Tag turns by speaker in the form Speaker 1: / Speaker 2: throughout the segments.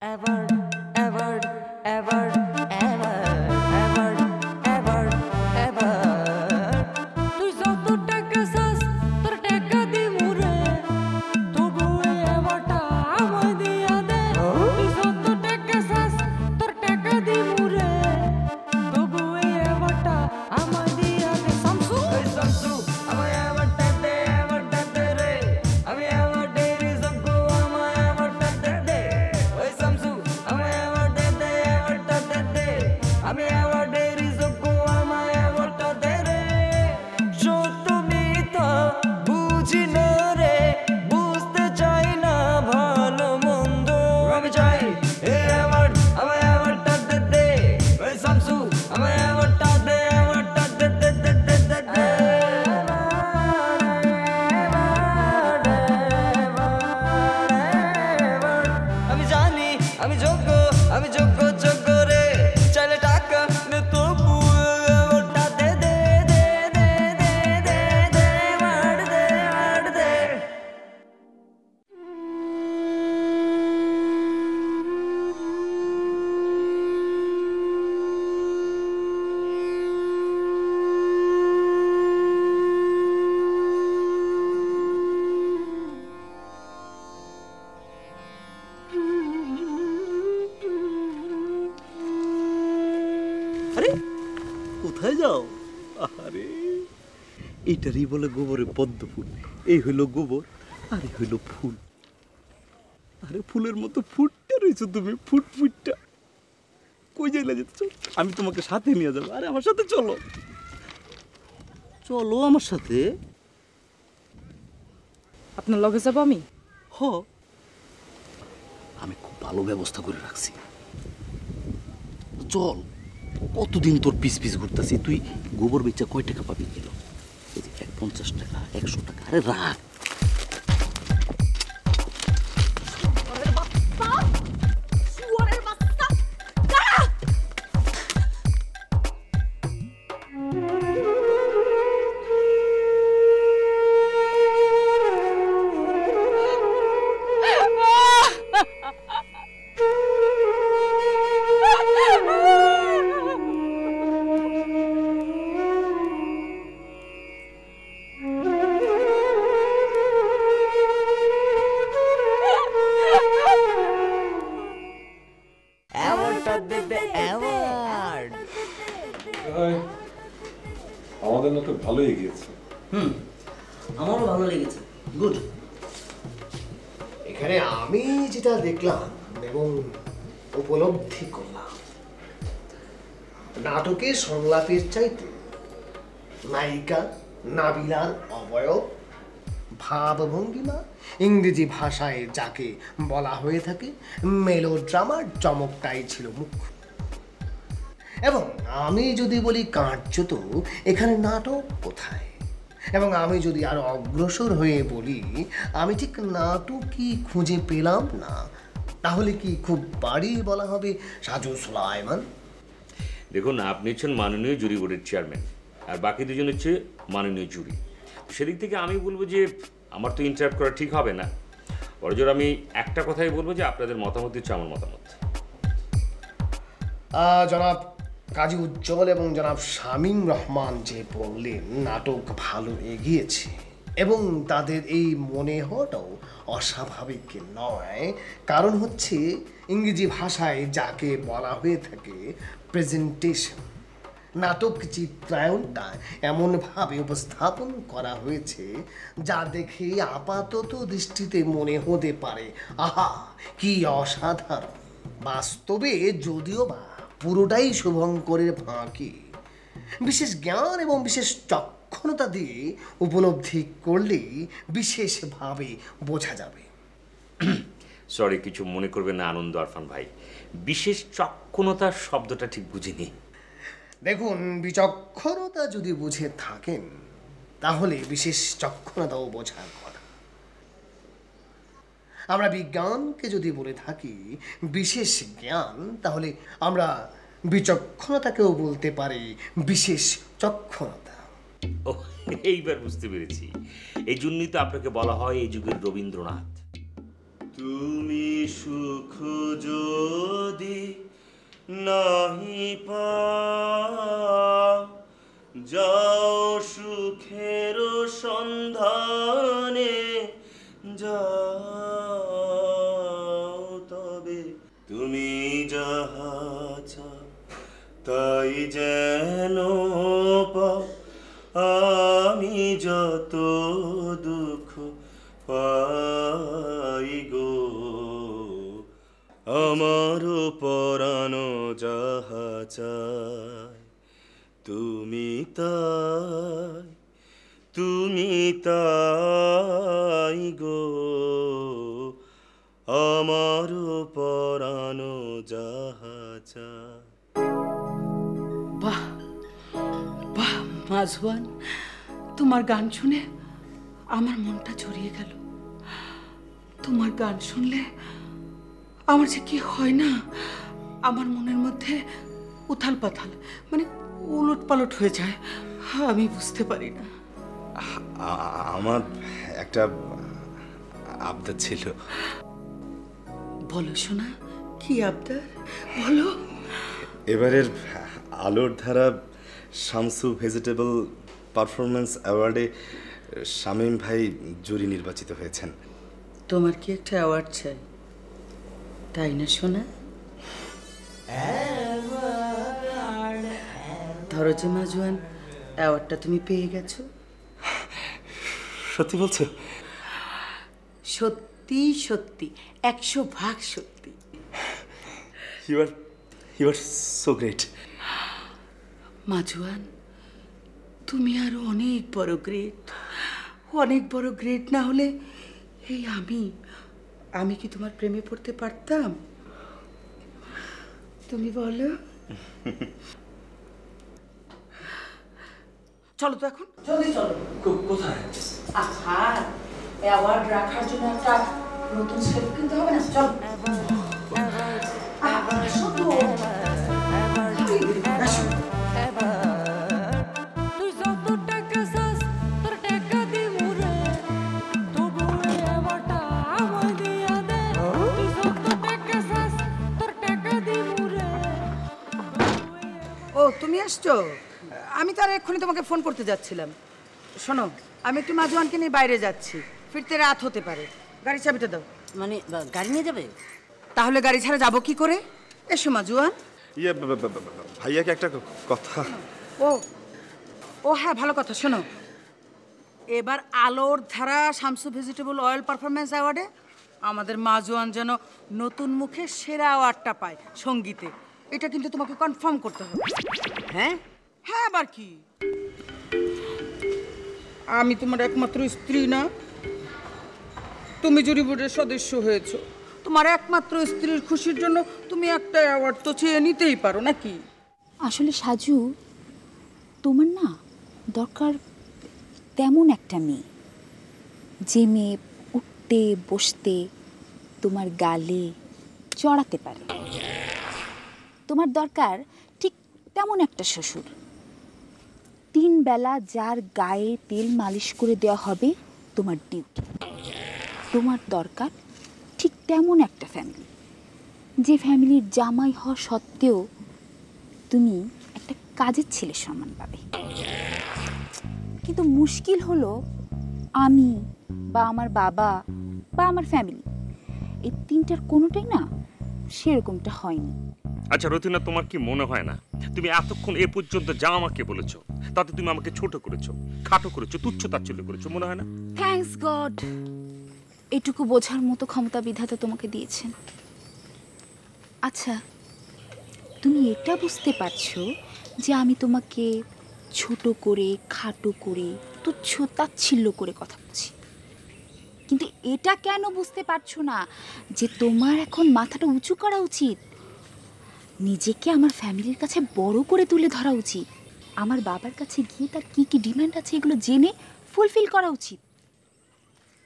Speaker 1: Ever, ever, ever, ever, ever, ever, ever. তুই যত টাকা চাস তোর টাকা দিমু রে, তবু এই এবারটা আমায় দিয়া দে। তুই যত টাকা চাস তোর টাকা দিমু রে, তবু এই এবারটা আমায় দিয়া দে। শামসু, এই শামসু, আমায় এবারটা দে রে। আমি এবার ডেরি জঙ্কু, আমায় এবারটা দে। ওই শামসু, আমায় এবারটা দে দে। আমি এবার ডেরি জঙ্কু, আমায় এবারটা দে রে। তুমি তো বুঝি না রে, বুঝতে চাই না ভালো মন্দ। আমি চাই এই অ্যাওয়ার্ড, আমায় অ্যাওয়ার্ডটা দে। ওই শামসু, আমায় অ্যাওয়ার্ডটা দে দে। আমি জানি আমি যোগ্য, আমি যোগ্য যোগ্য রে। চাইলে টাকা নে তবু অ্যাওয়ার্ডটা দে দে দে দে দে দে দে অ্যাওয়ার্ড দে অ্যাওয়ার্ড দে।
Speaker 2: আরে কোথায় যাও? আরে এইটারই বলে গোবরে পদ্ম ফুল। এই হইল গোবর আর এই হইল ফুল। আরে ফুলের মতো ফুটতে রয়েছো তুমি, ফুটটা কই যাইলা যেতেছ? আমি তোমাকে সাথে নিয়ে যাবো। আরে আমার সাথে চলো, চলো আমার সাথে।
Speaker 3: আপনার লগে যাব আমি?
Speaker 2: হ, আমি খুব ভালো ব্যবস্থা করে রাখছি। চল, কতদিন তোর পিস পিস ঘুরতেছি। তুই গোবর বেচা কয় টাকা পাবি কিলো? এই যে 50 টাকা, 100 টাকা। আরে রাখ।
Speaker 1: অ্যাওয়ার্ডটা দে দে অ্যাওয়ার্ড।
Speaker 4: আমাদের নাটক ভালো এগিয়েছে।
Speaker 2: আমারও ভালো লেগেছে। গুড।
Speaker 5: এখানে আমি যেটা দেখলাম এবং উপলব্ধি করলাম, নাটকের সংলাপের চাইতে নায়িকা নাবিলার অবয়ব, ভাবভঙ্গিমা, ইংরেজি ভাষায় যাকে বলা হয়ে থাকে মেলোড্রামার চমকটাই ছিল মুখ্য। এবং আমি যদি বলি কার্যত এখানে নাটক কোথায়, এবং আমি যদি আরো অগ্রসর হয়ে বলি আমি ঠিক নাটকই খুঁজে পেলাম না, তাহলে কি খুব বাড়ি বলা হবে সাজু সুলাইমান?
Speaker 6: দেখুন, আপনি হচ্ছেন মাননীয় জুরি বোর্ডের চেয়ারম্যান, আর বাকি দুজন হচ্ছে মাননীয় জুরি। সেদিক থেকে আমি বলবো যে আমার তো ইন্টারাপ্ট করা ঠিক হবে না। বড়জোর আমি একটা কথাই বলবো যে আপনাদের মতামত হচ্ছে আমার মতামত।
Speaker 5: জনাব কাজী উজ্জ্বল এবং জনাব শামীম রহমান যে বললেন নাটক ভালো এগিয়েছে এবং তাদের এই মনে হওয়াটাও অস্বাভাবিক নয়, কারণ হচ্ছে ইংরেজি ভাষায় যাকে বলা হয়ে থাকে প্রেজেন্টেশন। নাটক চিত্রায়নটা এমনভাবে উপস্থাপন করা হয়েছে যা দেখে আপাতত দৃষ্টিতে মনে হতে পারে আহা কি অসাধারণ। বাস্তবে যদিও বা পুরোটাই শুভঙ্করের ফাঁকি, বিশেষ জ্ঞান এবং বিশেষ চক্ষণতা দিয়ে উপলব্ধি করলেই বিশেষভাবে বোঝা যাবে।
Speaker 6: সরি, কিছু মনে করবেন না আনন্দ আরফান ভাই, বিশেষ চক্ষণতার শব্দটা ঠিক বুঝিনি।
Speaker 5: দেখুন, বিচক্ষণতা যদি বুঝে থাকেন তাহলে বিশেষ চক্ষণতাও বোঝার কথা। আমরা বিজ্ঞানকে যদি বলে থাকি বিশেষ জ্ঞান, তাহলে আমরা বিচক্ষণতাকেও বলতে পারি বিশেষ চক্ষণতা।
Speaker 6: ও, এইবার বুঝতে পেরেছি। এই জন্যই তো আপনাকে বলা হয় এই যুগের রবীন্দ্রনাথ।
Speaker 7: তুমি সুখ যদি নাহি পাও, যাও সুখের সন্ধানে যাও, তবে তুমি যাহা চাও তাই যেন পাও, আমি যত দুঃখ পাই গো, আমার পরাণ যাহা চায় তুমি তাই গো, আমার পরাণ যাহা চায়।
Speaker 8: বাহ বাহ মাজওয়ান, তোমার গান শুনে আমার মনটা জড়িয়ে গেল। তোমার গান শুনলে আমার যে কি হয় না, আমার মনের মধ্যে উথাল পাথাল, মানে উলট পালট হয়ে যায়, আমি বুঝতে পারি না।
Speaker 7: আমার একটা আবদার ছিল।
Speaker 8: বলো শোনা, কি আবদার বলো।
Speaker 7: এবারের আলোর ধারা শামসু ভেজিটেবল পারফরমেন্স অ্যাওয়ার্ডে শামীম ভাই জুরি নির্বাচিত হয়েছেন।
Speaker 8: তোমার কি একটা অ্যাওয়ার্ড চাই, তাই না শোনা? ধরো যে মাজওয়ান, অ্যাওয়ার্ডটা তুমি পেয়ে গেছো।
Speaker 7: সত্যি বলছো?
Speaker 8: সত্যি সত্যি, 100% সত্যি।
Speaker 7: You are so great.
Speaker 8: মাজওয়ান, তুমি আরো অনেক বড় গ্রেট, অনেক বড় গ্রেট না হলে এই আমি কি তোমার প্রেমে পড়তে পারতাম? তুমি বলো। চলো তো এখন, জলদি চলো।
Speaker 7: কোথায়?
Speaker 8: আহা, অ্যাওয়ার্ড রাখার জন্য একটা নতুন সেট কিনতে হবে না? চলো। আসো তো। আসো।
Speaker 1: তুই যত টাকা চাস তোর টাকা দিমু রে, তবু এই আবারটা আমায় দিয়া দে। তুই যত টাকা চাস তোর টাকা দিমু রে।
Speaker 8: ও, তুমি আসছো? আমি তো আর এক্ষুনি তোমাকে ফোন করতে যাচ্ছিলাম। শোনো, আমি একটু মাজওয়ানকে নিয়ে বাইরে যাচ্ছি, ফিরতে রাত হতে পারে। গাড়ি চাবিটা দাও।
Speaker 9: মানে গাড়ি নিয়ে যাবে?
Speaker 8: তাহলে গাড়ি ছাড়া যাবো কি করে? এসো মাজওয়ান।
Speaker 7: ইয়ে ভাইয়াকে একটা কথা।
Speaker 8: ও হ্যাঁ, ভালো কথা। শোনো, এবার আলোর Dhara Shamsu vegetable oil performance অ্যাওয়ার্ডে আমাদের মাজওয়ান যেন নতুন মুখে সেরা অ্যাওয়ার্ডটা পায় সঙ্গীতে। এটা কিন্তু তোমাকে কনফার্ম করতে হবে।
Speaker 9: হ্যাঁ
Speaker 8: হ্যাঁ, আবার কি? আমি তোমার একমাত্র স্ত্রী না? তুমি জুরি বোর্ডের সদস্য হয়েছো, তোমার একমাত্র স্ত্রীর খুশির জন্য তুমি একটা অ্যাওয়ার্ড তো চেয়ে নিতেই পারো নাকি?
Speaker 10: আসলে সাজু, তোমার না দরকার তেমন একটা মেয়ে, যে মেয়ে উঠতে বসতে তোমার গালে চড়াতে পারে। তোমার দরকার ঠিক তেমন একটা শ্বশুর, 3 বেলা যার গায়ে তেল মালিশ করে দেওয়া হবে তোমার ডিউটি। তোমার দরকার ঠিক তেমন একটা ফ্যামিলি, যে ফ্যামিলির জামাই হওয়া সত্ত্বেও তুমি একটা কাজের ছেলের সম্মান পাবে। কিন্তু মুশকিল হলো, আমি বা আমার বাবা বা আমার ফ্যামিলি, এই 3টার কোনোটাই না সেরকমটা হয়নি।
Speaker 6: আচ্ছা রতিনা, তোমার কি মনে হয় না তুমি এতক্ষণ এ পর্যন্ত যা আমাকে বলেছো তাতে তুমি আমাকে ছোট করেছো, খাটো করেছো, তুচ্ছ তাচ্ছিল্য করেছো, মনে হয় না?
Speaker 10: থ্যাঙ্কস গড, এটুকু বোঝার মতো ক্ষমতা বিধাতা তোমাকে দিয়েছেন। আচ্ছা, তুমি এটা বুঝতে পারছো যে আমি তোমাকে ছোট করে, খাটো করে, তুচ্ছ তাচ্ছিল্য করে কথা বলছি, কিন্তু এটা কেন বুঝতে পারছো না যে তোমার এখন মাথাটা উঁচু করা উচিত, নিজেকে আমার ফ্যামিলির কাছে বড় করে তুলে ধরা উচিত, আমার বাবার কাছে গিয়ে তার কি কি ডিমান্ড আছে এগুলো জেনে ফুলফিল করা উচিত।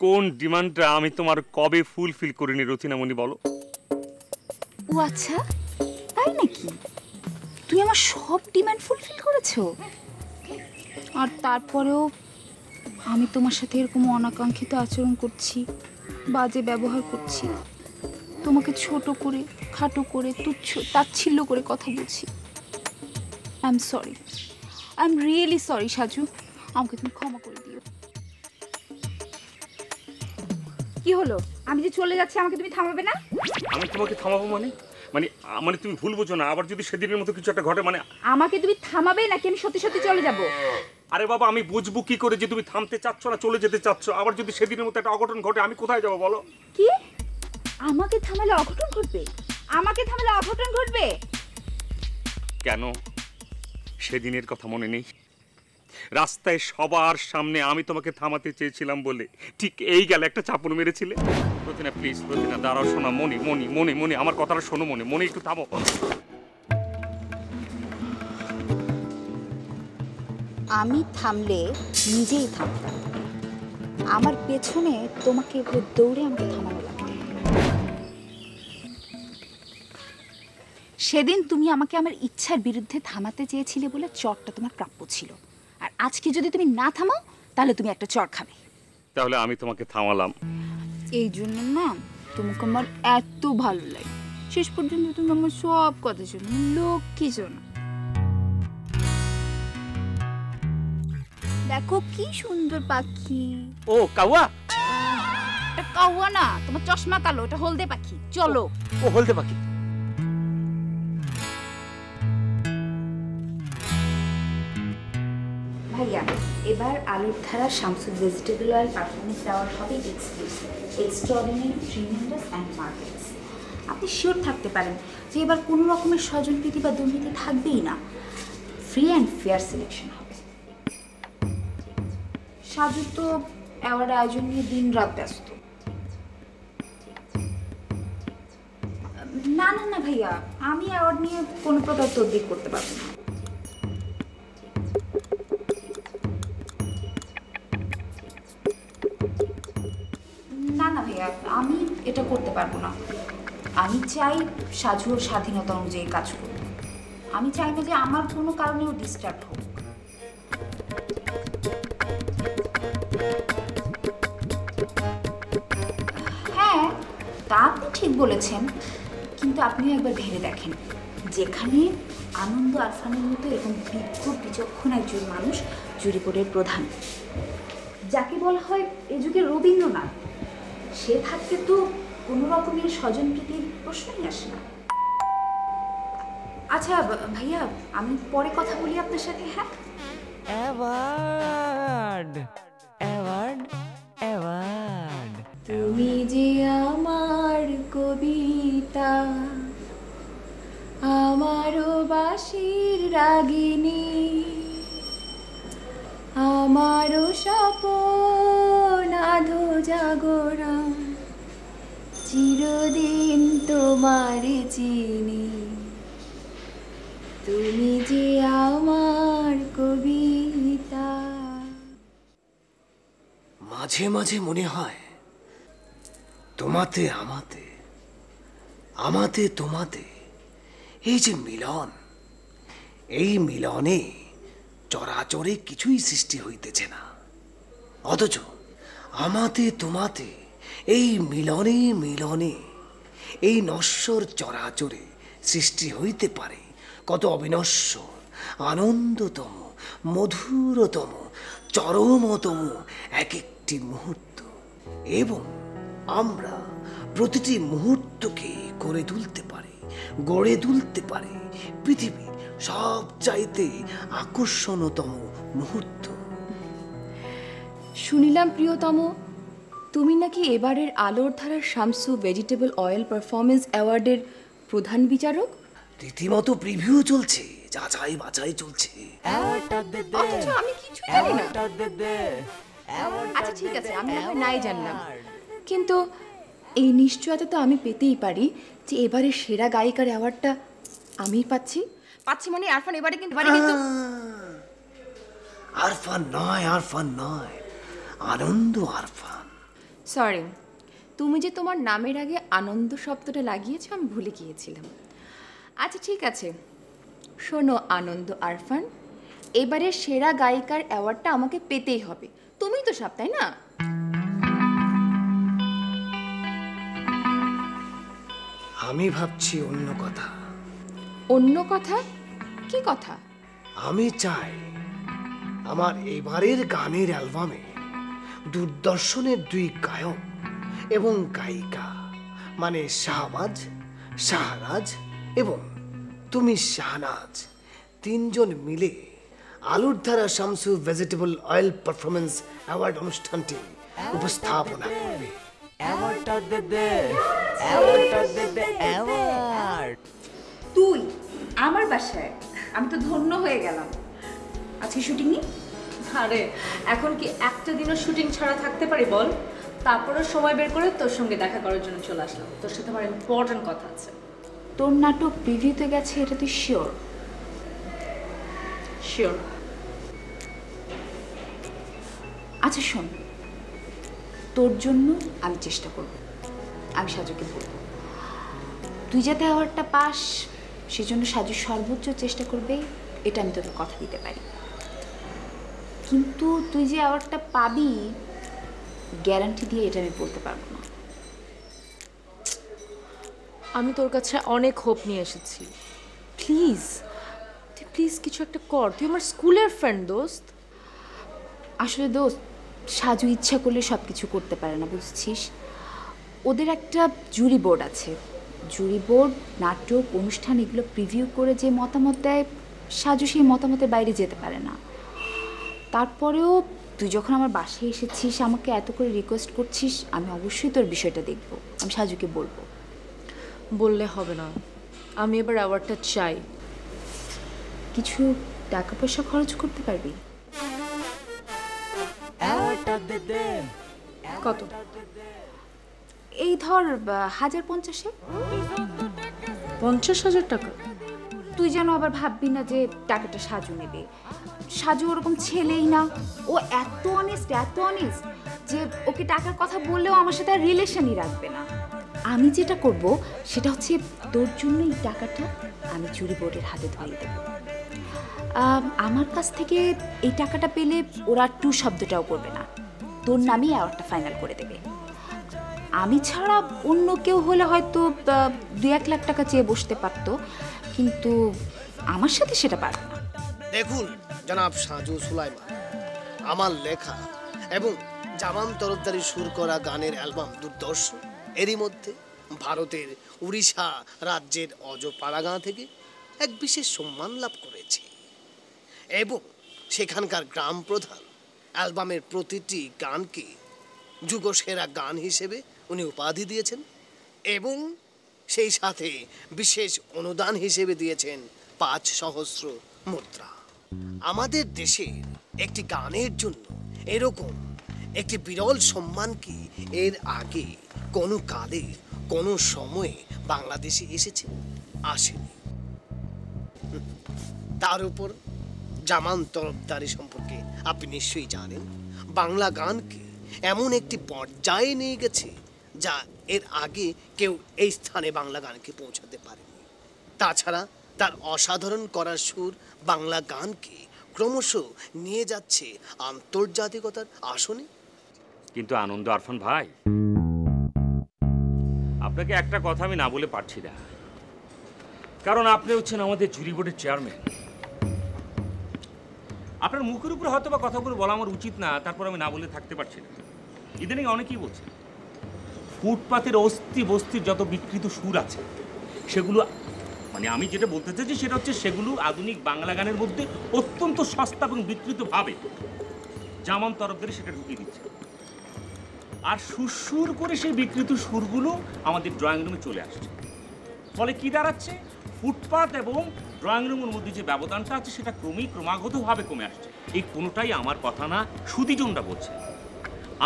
Speaker 6: কোন ডিমান্ডটা আমি তোমার কবে ফুলফিল করিনি রতিনামণি, বলো?
Speaker 10: ও আচ্ছা, তাই নাকি? তুমি আমার সব ডিমান্ড ফুলফিল করেছো, আর তারপরেও আমি তোমার সাথে এরকম অনাকাঙ্ক্ষিত আচরণ করছি, বাজে ব্যবহার করছি, তোমাকে ছোট করে, খাটো করে, তুচ্ছ তাচ্ছিল্য করে কথা বলছি। I am sorry, I am really sorry Saju, আমাকে তুমি ক্ষমা করে দিও। কি হলো? আমি যে চলে যাচ্ছি আমাকে তুমি থামাবে না?
Speaker 6: আমি তোমাকে থামাবো মানে মানে মানে তুমি ভুল বোঝো না, আবার যদি সেদিনের মতো কিছু একটা ঘটে মানে
Speaker 10: আমাকে তুমি থামাবে নাকি আমি সত্যি সত্যি চলে যাব?
Speaker 6: আরে বাবা, আমি বুঝবো কি করে যে তুমি থামতে চাচ্ছ না চলে যেতে চাচ্ছ? আবার যদি সেদিনের মতো একটা অঘটন ঘটে আমি কোথায় যাবো বলো?
Speaker 10: কি? আমাকে থামালে অঘটন ঘটবে? আমাকে থামালে অঘটন ঘটবে?
Speaker 6: কেন সেদিনের কথা মনে নেই? রাস্তায় সবার সামনে আমি তোমাকে থামাতে চেয়েছিলাম বলে ঠিক এই গেলে একটা চাপড় মেরেছিলে। প্রতিনা প্লিজ, প্রতিনা দাঁড়াও, শোনা। মনি মনি মনি মনি আমার কথাটা শোনো। মনি মনি একটু থামো।
Speaker 10: আমি থামলে নিজেই থামতাম, আমার পেছনে তোমাকে দৌড়ে আমাকে থামানো লাগবে। সেদিন তুমি আমাকে আমার ইচ্ছার বিরুদ্ধে থামাতে চেয়েছিলে বলে চরটা তোমার প্রাপ্য ছিল, আর আজকে যদি তুমি না থামাও তাহলে তুমি একটা চর খাবে।
Speaker 6: তাহলে আমি তোমাকে থামালাম
Speaker 10: এই জন্য না তোমাকে আমার এত ভালো লাগে। শেষ পর্যন্ত তুমি আমার সব কথা শোনো, লক্ষ্মী শোনো। দেখো কি সুন্দর পাখি।
Speaker 6: ও কাওয়া?
Speaker 10: এটা কাওয়া না, তোমার চশমা কালো, এটা হলদে পাখি। চলো।
Speaker 6: ও হলদে পাখি।
Speaker 10: ভাইয়া, এবার আলুর ধারা শামসু ভেজিটেবল অয়েল পারফরমেন্স দেওয়ার হবে exclusive, extraordinary, tremendous and markets. আপনি শিওর থাকতে পারেন যে এবার কোনো রকমের স্বজনপ্রীতি বা দুর্নীতি থাকবেই না, ফ্রি অ্যান্ড ফেয়ার সিলেকশন হবে। সাজু তো অ্যাওয়ার্ড আয়োজন নিয়ে দিন রাত ব্যস্ত। না না না ভাইয়া, আমি অ্যাওয়ার্ড নিয়ে কোনো প্রকার তদবির করতে পারবো না। না না ভাইয়া, আমি এটা করতে পারবো না। আমি চাই সাজু ওর স্বাধীনতা অনুযায়ী কাজ করব। আমি চাই না যে আমার কোনো কারণেও ডিস্টার্ব হোক। হ্যাঁ, তা আপনি ঠিক বলেছেন, কিন্তু আপনিও একবার ভেবে দেখেন, যেখানে আনন্দ আরফানের মতো এরকম বিজ্ঞ বিচক্ষণ একজন মানুষ জুরি বোর্ডের প্রধান, যাকে বলা হয় এ যুগের রবীন্দ্রনাথ, সে থাকতে তো কোনো রকমের স্বজনপ্রীতির প্রশ্নই আসে না। আচ্ছা ভাইয়া, আমি পরে কথা বলি আপনার সাথে। হ্যাঁ,
Speaker 1: অ্যাওয়ার্ড অ্যাওয়ার্ড অ্যাওয়ার্ড।
Speaker 10: তুমি যে আমার কবিতা, আমারও বাঁশির রাগিনী, আমারও স্বপন আধো জাগরণ, চিরদিন তোমারে চিনি, তুমি যে আমার কবিতা।
Speaker 5: মাঝে মাঝে মনে হয় তোমাতে আমাতে, আমাতে তোমাতে, এই যে মিলন, এই মিলনে চরাচরে কিছুই সৃষ্টি হইতেছে না, অথচ আমাতে তোমাতে এই মিলনে মিলনে এই নশ্বর চরাচরে সৃষ্টি হইতে পারে কত অবিনশ্বর, আনন্দতম, মধুরতম, চরমতম এক একটি মুহূর্ত। এবং আমরা প্রতিটি মুহূর্তকে করে তুলতে পারি, গড়ে তুলতে পারি পৃথিবীর সবচাইতে আকর্ষণতম মুহূর্ত।
Speaker 3: শুনিলাম প্রিয়তম, তুমি নাকি এবারের আলোর ধারার শামসু ভেজিটেবল অয়েল পারফরমেন্স অ্যাওয়ার্ডের প্রধান বিচারক।
Speaker 5: রীতিমতো প্রিভিউ চলছে, যাচাই বাছাই চলছে।
Speaker 3: অথচ আমি কিছু জানি না। আচ্ছা ঠিক আছে, আমি আপনার নাই জানলাম, কিন্তু এই নিশ্চয়তা তো আমি পেতেই পারি যে এবারে সেরা গায়িকার অ্যাওয়ার্ডটা আমিই পাচ্ছি। মানে আরফান এবারে কিন্তু
Speaker 5: আরফান নয়, আরফান নয়, আনন্দ আরফান।
Speaker 3: সরি, তুমি যে তোমার নামের আগে আনন্দ শব্দটা লাগিয়েছো আমি ভুলে গিয়েছিলাম। আচ্ছা ঠিক আছে, শোনো আনন্দ আরফান, এবারে সেরা গায়িকার অ্যাওয়ার্ডটা আমাকে পেতেই হবে। তুমিই তো সব, তাই না?
Speaker 5: আমি ভাবছি অন্য কথা।
Speaker 3: অন্য কথা? কি কথা?
Speaker 5: আমি চাই আমার এবারের গানের অ্যালবামে দূরদর্শনের 2 গায়ক এবং গায়িকা মানে শাহবাজ, শাহরাজ এবং তুমি শাহনাজ 3 জন মিলে Alor Dhara Shamsu vegetable oil performance award অনুষ্ঠানটি উপস্থাপনা করবে।
Speaker 10: তুই আমার বাসায়? আমি তো ধন্য হয়ে গেলাম। আজকে শুটিং নেই?
Speaker 1: আরে এখন কি একটা দিনও শুটিং ছাড়া থাকতে পারি বল? তারপরে সময় বের করে তোর সঙ্গে দেখা করার জন্য চলে আসলাম। তোর সাথে আমার ইম্পর্টেন্ট কথা আছে।
Speaker 10: তোর নাটক প্রিভিউতে গেছে, এটা তুই শিওর?
Speaker 1: শিওর।
Speaker 10: আচ্ছা শোন, তোর জন্য আমি চেষ্টা করব। আমি সাজুকে বলবো তুই যাতে অ্যাওয়ার্ডটা পাস, সেজন্য সাজু সর্বোচ্চ চেষ্টা করবে, এটা আমি তোকে কথা দিতে পারি। কিন্তু তুই যে অ্যাওয়ার্ডটা পাবি গ্যারান্টি দিয়ে এটা আমি বলতে পারবো না।
Speaker 1: আমি তোর কাছে অনেক হোপ নিয়ে এসেছি। প্লিজ তুই প্লিজ কিছু একটা কর। তুই আমার স্কুলের ফ্রেন্ড দোস্ত।
Speaker 10: আসলে দোস্ত, সাজু ইচ্ছা করলে সব কিছু করতে পারে না, বুঝছিস? ওদের একটা জুরি বোর্ড আছে। জুরি বোর্ড নাটক অনুষ্ঠান এগুলো প্রিভিউ করে যে মতামত দেয়, সাজু সেই মতামতের বাইরে যেতে পারে না। তারপরেও তুই যখন আমার বাসায় এসেছিস, আমাকে এত করে রিকোয়েস্ট করছিস, আমি অবশ্যই তোর বিষয়টা দেখব। আমি সাজুকে বলবো।
Speaker 1: বললে হবে না, আমি এবার অ্যাওয়ার্ডটা চাই।
Speaker 10: কিছু টাকা পয়সা খরচ করতে পারবি?
Speaker 1: কত?
Speaker 10: এই ধর 1050-এ।
Speaker 1: 50,000 টাকা?
Speaker 10: তুই যেন আবার ভাববি না যে টাকাটা সাজু নেবে। সাজু ওরকম ছেলেই না। ও এত অনেস্ট যে ওকে টাকার কথা বললেও আমার সাথে আর রিলেশনই রাখবে না। আমি যেটা করব সেটা হচ্ছে তোর জন্য এই টাকাটা আমি জুরি বোর্ডের হাতে ধরিয়ে দেব। আমার কাছ থেকে এই টাকাটা পেলে ওরা টু শব্দটাও করবে না, তোর নামই অ্যাওয়ার্ডটা ফাইনাল করে দেবে। আমি ছাড়া অন্য কেউ হলে হয়তো 2-1 লাখ টাকা চেয়ে বসতে পারতো, কিন্তু আমার সাথে সেটা পারবে না।
Speaker 5: দেখুন জনাব সাজু সুলাইমান, আমার লেখা এবং জামান তরফদারি সুর করা গানের অ্যালবাম দূরদর্শন এরই মধ্যে ভারতের উড়িষ্যা রাজ্যের অজপাড়াগাঁ থেকে এক বিশেষ সম্মান লাভ করেছে এবং সেখানকার গ্রাম প্রধান অ্যালবামের প্রতিটি গানকে যুগসেরা গান হিসেবে উনি উপাধি দিয়েছেন এবং সেই সাথে বিশেষ অনুদান হিসেবে দিয়েছেন 5,000 মুদ্রা। আমাদের দেশের একটি গানের জন্য এরকম একটি বিরল সম্মান কি এর আগে কোনো কালে কোনো সময়ে বাংলাদেশে এসেছে? আসেনি। তার উপর জামান তরফদারি সম্পর্কে আপনি নিশ্চয়ই জানেন। বাংলা গানকে এমন একটি পর্যায়ে নিয়ে গেছে যা এর আগে কেউ এই স্থানে বাংলা গানকে পৌঁছাতে পারেনি। তাছাড়া তার অসাধারণ করার সুর বাংলা গানকে ক্রমশ নিয়ে যাচ্ছে আন্তর্জাতিকতার আসনে।
Speaker 6: কিন্তু আনন্দ আরফান ভাই, আপনাকে একটা কথা আমি না বলে পারছি না, কারণ আপনি হচ্ছেন আমাদের জুরি বোর্ডের চেয়ারম্যান। আপনার মুখের উপরে হয়তো বা কথাগুলো বলা আমার উচিত না, তারপর আমি না বলে থাকতে পারছি না। ইদানিং অনেকেই বলছে ফুটপাতের অস্থি বস্তির যত বিকৃত সুর আছে সেগুলো, মানে আমি যেটা বলতে চাইছি সেটা হচ্ছে সেগুলো আধুনিক বাংলা গানের মধ্যে অত্যন্ত সস্তা এবং বিকৃতভাবে জামান তরফদারি সেটা ঢুকিয়ে দিচ্ছে, আর সুর করে সেই বিকৃত সুরগুলো আমাদের ড্রয়িং রুমে চলে আসছে। ফলে কি দাঁড়াচ্ছে, ফুটপাত এবং ড্রয়িং রুমের মধ্যে যে ব্যবধানটা আছে সেটা ক্রমাগতভাবে কমে আসছে। এই কোনোটাই আমার কথা না, সুদীজনরা বলছে।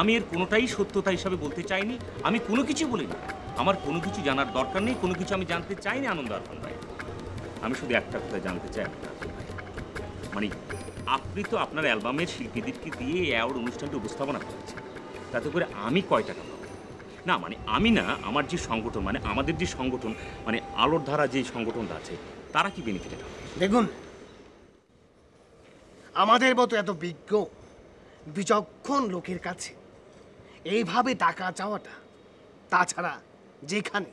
Speaker 6: আমি এর কোনোটাই সত্যতা হিসাবে বলতে চাইনি, আমি কোনো কিছু বলিনি, আমার কোনো কিছু জানার দরকার নেই, কোনো কিছু আমি জানতে চাইনি আনন্দ আরফান ভাই। আমি শুধু একটা কথা জানতে চাই আনন্দ আরফান ভাই, মানে আপনি তো আপনার অ্যালবামের শিল্পীদেরকে দিয়ে এই অ্যাওয়ার্ড অনুষ্ঠানটি উপস্থাপনা করেছেন, তাতে করে আমি কয় টাকা পাবো? না মানে আমি না, আমার যে সংগঠন, মানে আমাদের যে সংগঠন, মানে আলোর ধারা যে সংগঠনটা আছে, তারা কি বেনিফিট হবে?
Speaker 5: দেখুন, আমাদের মতো এত বিজ্ঞ বিচক্ষণ লোকের কাছে এইভাবে টাকা চাওয়াটা, তাছাড়া যেখানে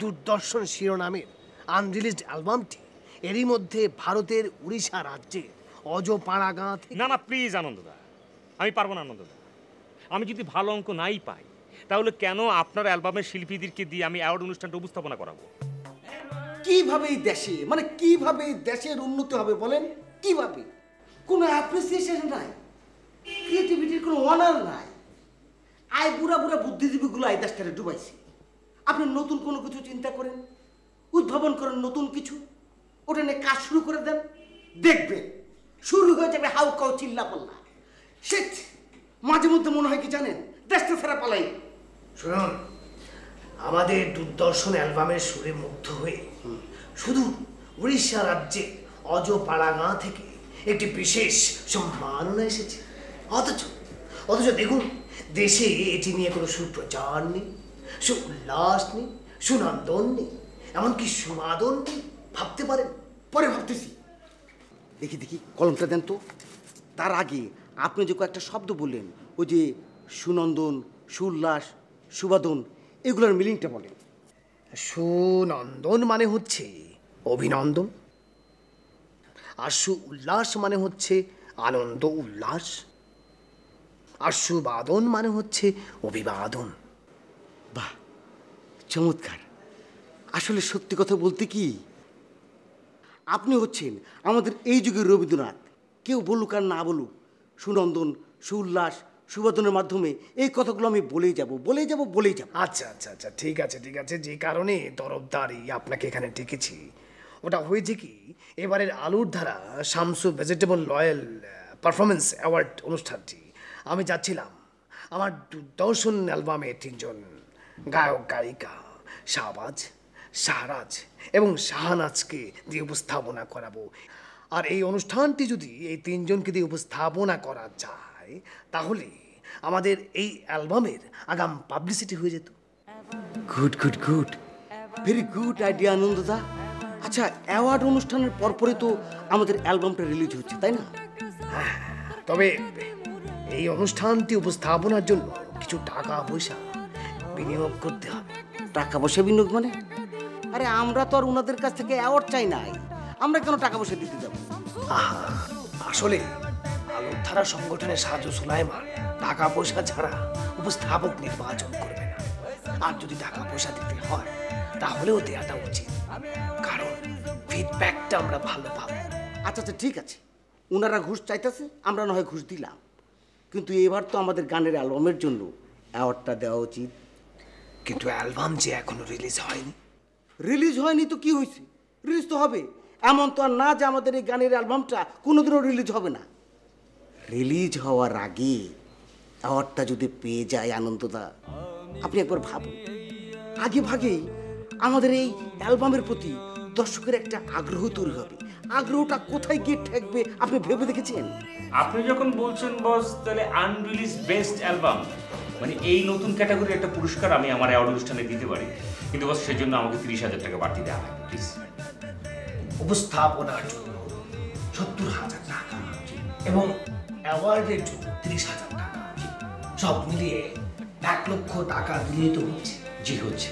Speaker 5: দূরদর্শন শিরোনামের আনরিলিজড অ্যালবামটি এরই মধ্যে ভারতের উড়িষ্যা রাজ্যের অজপাড়া গাঁ থেকে
Speaker 6: না না প্লিজ আনন্দদা, আমি পারবো না আনন্দদা। আমি যদি ভালো অঙ্ক নাই পাই তাহলে কেন আপনার অ্যালবামের শিল্পীদেরকে দিয়ে আমি অ্যাওয়ার্ড অনুষ্ঠানটা উপস্থাপনা করাবো?
Speaker 11: কিভাবে এই দেশে মানে কিভাবে এই দেশের উন্নতি হবে বলেন? কিভাবে? কোনো অ্যাপ্রিসিয়েশন নাই, ক্রিয়েটিভিটির কোনো অনার নাই। আয় বুড়া বুড়া বুদ্ধিজীবীগুলো এই দেশটারে ডুবাইছে। আপনি নতুন কোনো কিছু চিন্তা করেন, উদ্ভাবন করেন নতুন কিছু, ওটা নিয়ে কাজ শুরু করে দেন, দেখবেন শুরু হয়ে যাবে হাউ কাউ চিল্লা পাল্লা। শেট মাঝে মধ্যে মনে হয় কি জানেন, দেশটা ফেরা পালাই।
Speaker 5: শুনুন, আমাদের দূরদর্শন অ্যালবামের সুরে মুগ্ধ হয়ে শুধু উড়িষ্যা রাজ্যে অজপাড়া গাঁ থেকে একটি বিশেষ সম্মাননা এসেছে। অথচ দেখুন, দেশে এটি নিয়ে কোনো সুপ্রচার নেই, সুউল্লাস নেই, সুনন্দন নেই, এমনকি সুমাদন নেই। ভাবতে পারেন?
Speaker 11: পরে ভাবতেছি। দেখি দেখি কলমটা দেন তো। তার আগে আপনি যে কয়েকটা শব্দ বললেন, ওই যে সুনন্দন, সুউল্লাস, সুবাদন, এগুলোর মিলিংটা বলেন।
Speaker 5: সুনন্দন মানে হচ্ছে অভিনন্দন, আর সুউল্লাস মানে হচ্ছে আনন্দ উল্লাস, আর সুবাদন মানে হচ্ছে অভিবাদন।
Speaker 11: বাহ, চমৎকার। আসলে সত্যি কথা বলতে কি, আপনি হচ্ছেন আমাদের এই যুগের রবীন্দ্রনাথ। কেউ বলুক আর না বলুক, সুনন্দন, সুউল্লাস, সুবাদনের মাধ্যমে এই কথাগুলো আমি বলেই যাব।
Speaker 5: আচ্ছা আচ্ছা আচ্ছা, ঠিক আছে ঠিক আছে। যে কারণে তরফদারি আপনাকে এখানে ডেকেছি, ওটা হয়েছে কি, এবারের আলুর ধারা Shamsu vegetable loyal performance award অনুষ্ঠানটি আমি যাচ্ছিলাম আমার দূরদর্শন অ্যালবামে 3 জন গায়ক গায়িকা শাহবাজ, শাহরাজ এবং শাহনাজকে দিয়ে উপস্থাপনা করাবো। আর এই অনুষ্ঠানটি যদি এই 3 জনকে দিয়ে উপস্থাপনা করা যায়, তাহলে আমাদের এই অ্যালবামের আগাম পাবলিসিটি হয়ে যেত।
Speaker 11: Good good good, very good idea আনন্দদা। আচ্ছা, অ্যাওয়ার্ড অনুষ্ঠানের পরপরই তো আমাদের অ্যালবামটা রিলিজ হচ্ছে, তাই না?
Speaker 5: তবে এই অনুষ্ঠানটি উপস্থাপনার জন্য কিছু টাকা পয়সা বিনিয়োগ করতে হবে।
Speaker 11: টাকা পয়সা বিনিয়োগ মানে? আরে আমরা তো আর ওনাদের কাছ থেকে অ্যাওয়ার্ড চাই নাই, আমরা কেন টাকা পয়সা দিতে যাব?
Speaker 5: আসলে আলুর ধারা সংগঠনের সাজু সুলাইমান টাকা পয়সা ছাড়া উপস্থাপক নির্বাচন করবে না। আর যদি টাকা পয়সা দিতে হয় তাহলেও দেওয়াটা উচিত, কারণ ফিডব্যাকটা আমরা ভালো পাবো।
Speaker 11: আচ্ছা আচ্ছা, ঠিক আছে, ওনারা ঘুষ চাইতেছে, আমরা না হয় ঘুষ দিলাম, কিন্তু এবার তো আমাদের গানের অ্যালবামের জন্য অ্যাওয়ার্ডটা দেওয়া উচিত।
Speaker 5: কিন্তু অ্যালবাম যে এখনো রিলিজ হয়নি।
Speaker 11: রিলিজ হয়নি তো কি হয়েছে, রিলিজ তো হবে। এমন তো আর না যে আমাদের এই গানের অ্যালবামটা কোনোদিনও রিলিজ হবে না। রিলিজ হওয়ার আগে অ্যাওয়ার্ডটা যদি পেয়ে যায় আনন্দদা, আপনি একবার ভাবুন, আগে ভাগেই আমাদের এই অ্যালবামের প্রতি দর্শকের একটা আগ্রহ তৈরি হবে। আগ্রহটা কোথায় গিয়ে ঠেকবে আপনি ভেবে দেখেছেন?
Speaker 6: আপনি যখন বলছেন বস, তাহলে আনরিলিজ বেস্ট অ্যালবাম মানে এই নতুন ক্যাটাগরির একটা পুরস্কার আমি আমার অ্যাওয়ার্ড অনুষ্ঠানে দিতে পারি, কিন্তু বস সেজন্য আমাকে 30,000 টাকা বাড়তি দেওয়া লাগবে প্লিজ।
Speaker 5: উপস্থাপনার জন্য 70,000 টাকা এবং অ্যাওয়ার্ডের জন্য 30,000 টাকা, সব মিলিয়ে 1 লক্ষ টাকা দিলেই তো হচ্ছে।
Speaker 6: জি হচ্ছে,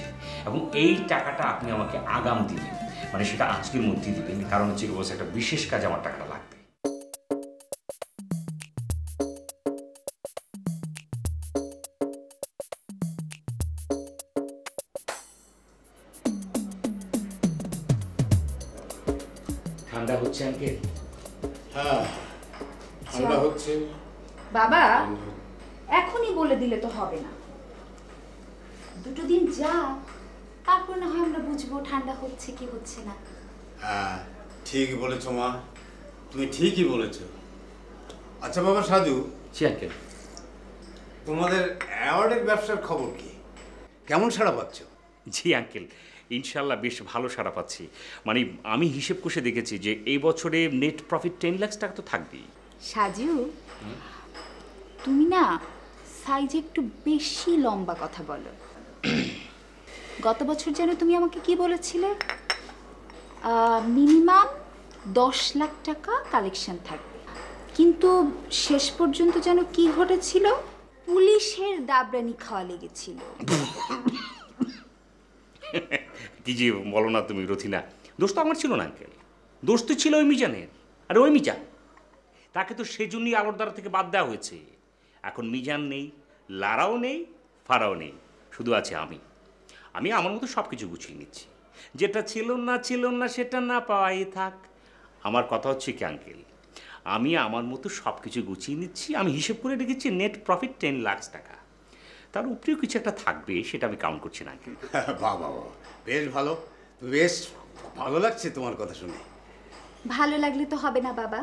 Speaker 6: এবং এই টাকাটা আপনি আমাকে আগাম দিবেন, মানে সেটা আজকের মধ্যেই দিবেন, কারণ হচ্ছে বস একটা বিশেষ কাজে আমার টাকাটা লাগবে। ঠান্ডা হচ্ছে আঙ্কেল?
Speaker 12: হ্যাঁ, ঠান্ডা হচ্ছে।
Speaker 10: বাবা, এখনই বলে দিলে তো হবে না, 2 দিন যা, তারপর না হয় আমরা বুঝবো ঠান্ডা হচ্ছে কি হচ্ছে না।
Speaker 12: হ্যাঁ, ঠিকই বলেছো মা, তুমি ঠিকই বলেছো। আচ্ছা বাবা সাজু।
Speaker 6: জি আঙ্কেল।
Speaker 12: তোমাদের অ্যাওয়ার্ডের ব্যবসার খবর কি, কেমন সাড়া পাচ্ছ?
Speaker 6: জি আঙ্কেল, ইনশাল্লাহ বেশ ভালো সাড়া পাচ্ছি। মানে আমি হিসেব কষে দেখেছি যে এই বছরে নেট প্রফিট 10 লাখ টাকা তো থাকবেই।
Speaker 10: সাজু, তুমি না সাইজে একটু বেশি লম্বা কথা বলো। গত বছর যেন তুমি আমাকে কি বলেছিলে, মিনিমাম 10 লাখ টাকা কালেকশন থাকবে, কিন্তু শেষ পর্যন্ত যেন কি ঘটেছিল, পুলিশের দাবরানি খাওয়া লেগেছিল।
Speaker 6: কি যে বলো না তুমি রথিনা, দোষ তো আমার ছিল না আঙ্কেল, দোষ তো ছিল ওই মিজানের। আর ওই মিজান, তাকে তো সেজন্যই আলোরদারা থেকে বাদ দেওয়া হয়েছে। এখন মিজান নেই, লারাও নেই, ফারাও নেই, শুধু আছে আমি। আমি আমার মতো সব কিছু গুছিয়ে নিচ্ছি, যেটা ছিল না সেটা না পাওয়াই থাক। আমার কথা হচ্ছে কি আঙ্কেল, আমি আমার মতো সব কিছু গুছিয়ে নিচ্ছি। আমি হিসেব করে রেখেছি নেট প্রফিট 10 লাখ টাকা, তার উপরেও কিছু একটা থাকবে, সেটা আমি কাউন্ট করছি না আঙ্কেল।
Speaker 12: বাহ বাহ বাহ, বেশ ভালো, বেশ ভালো লাগছে তোমার কথা শুনে।
Speaker 10: ভালো লাগলে তো হবে না বাবা।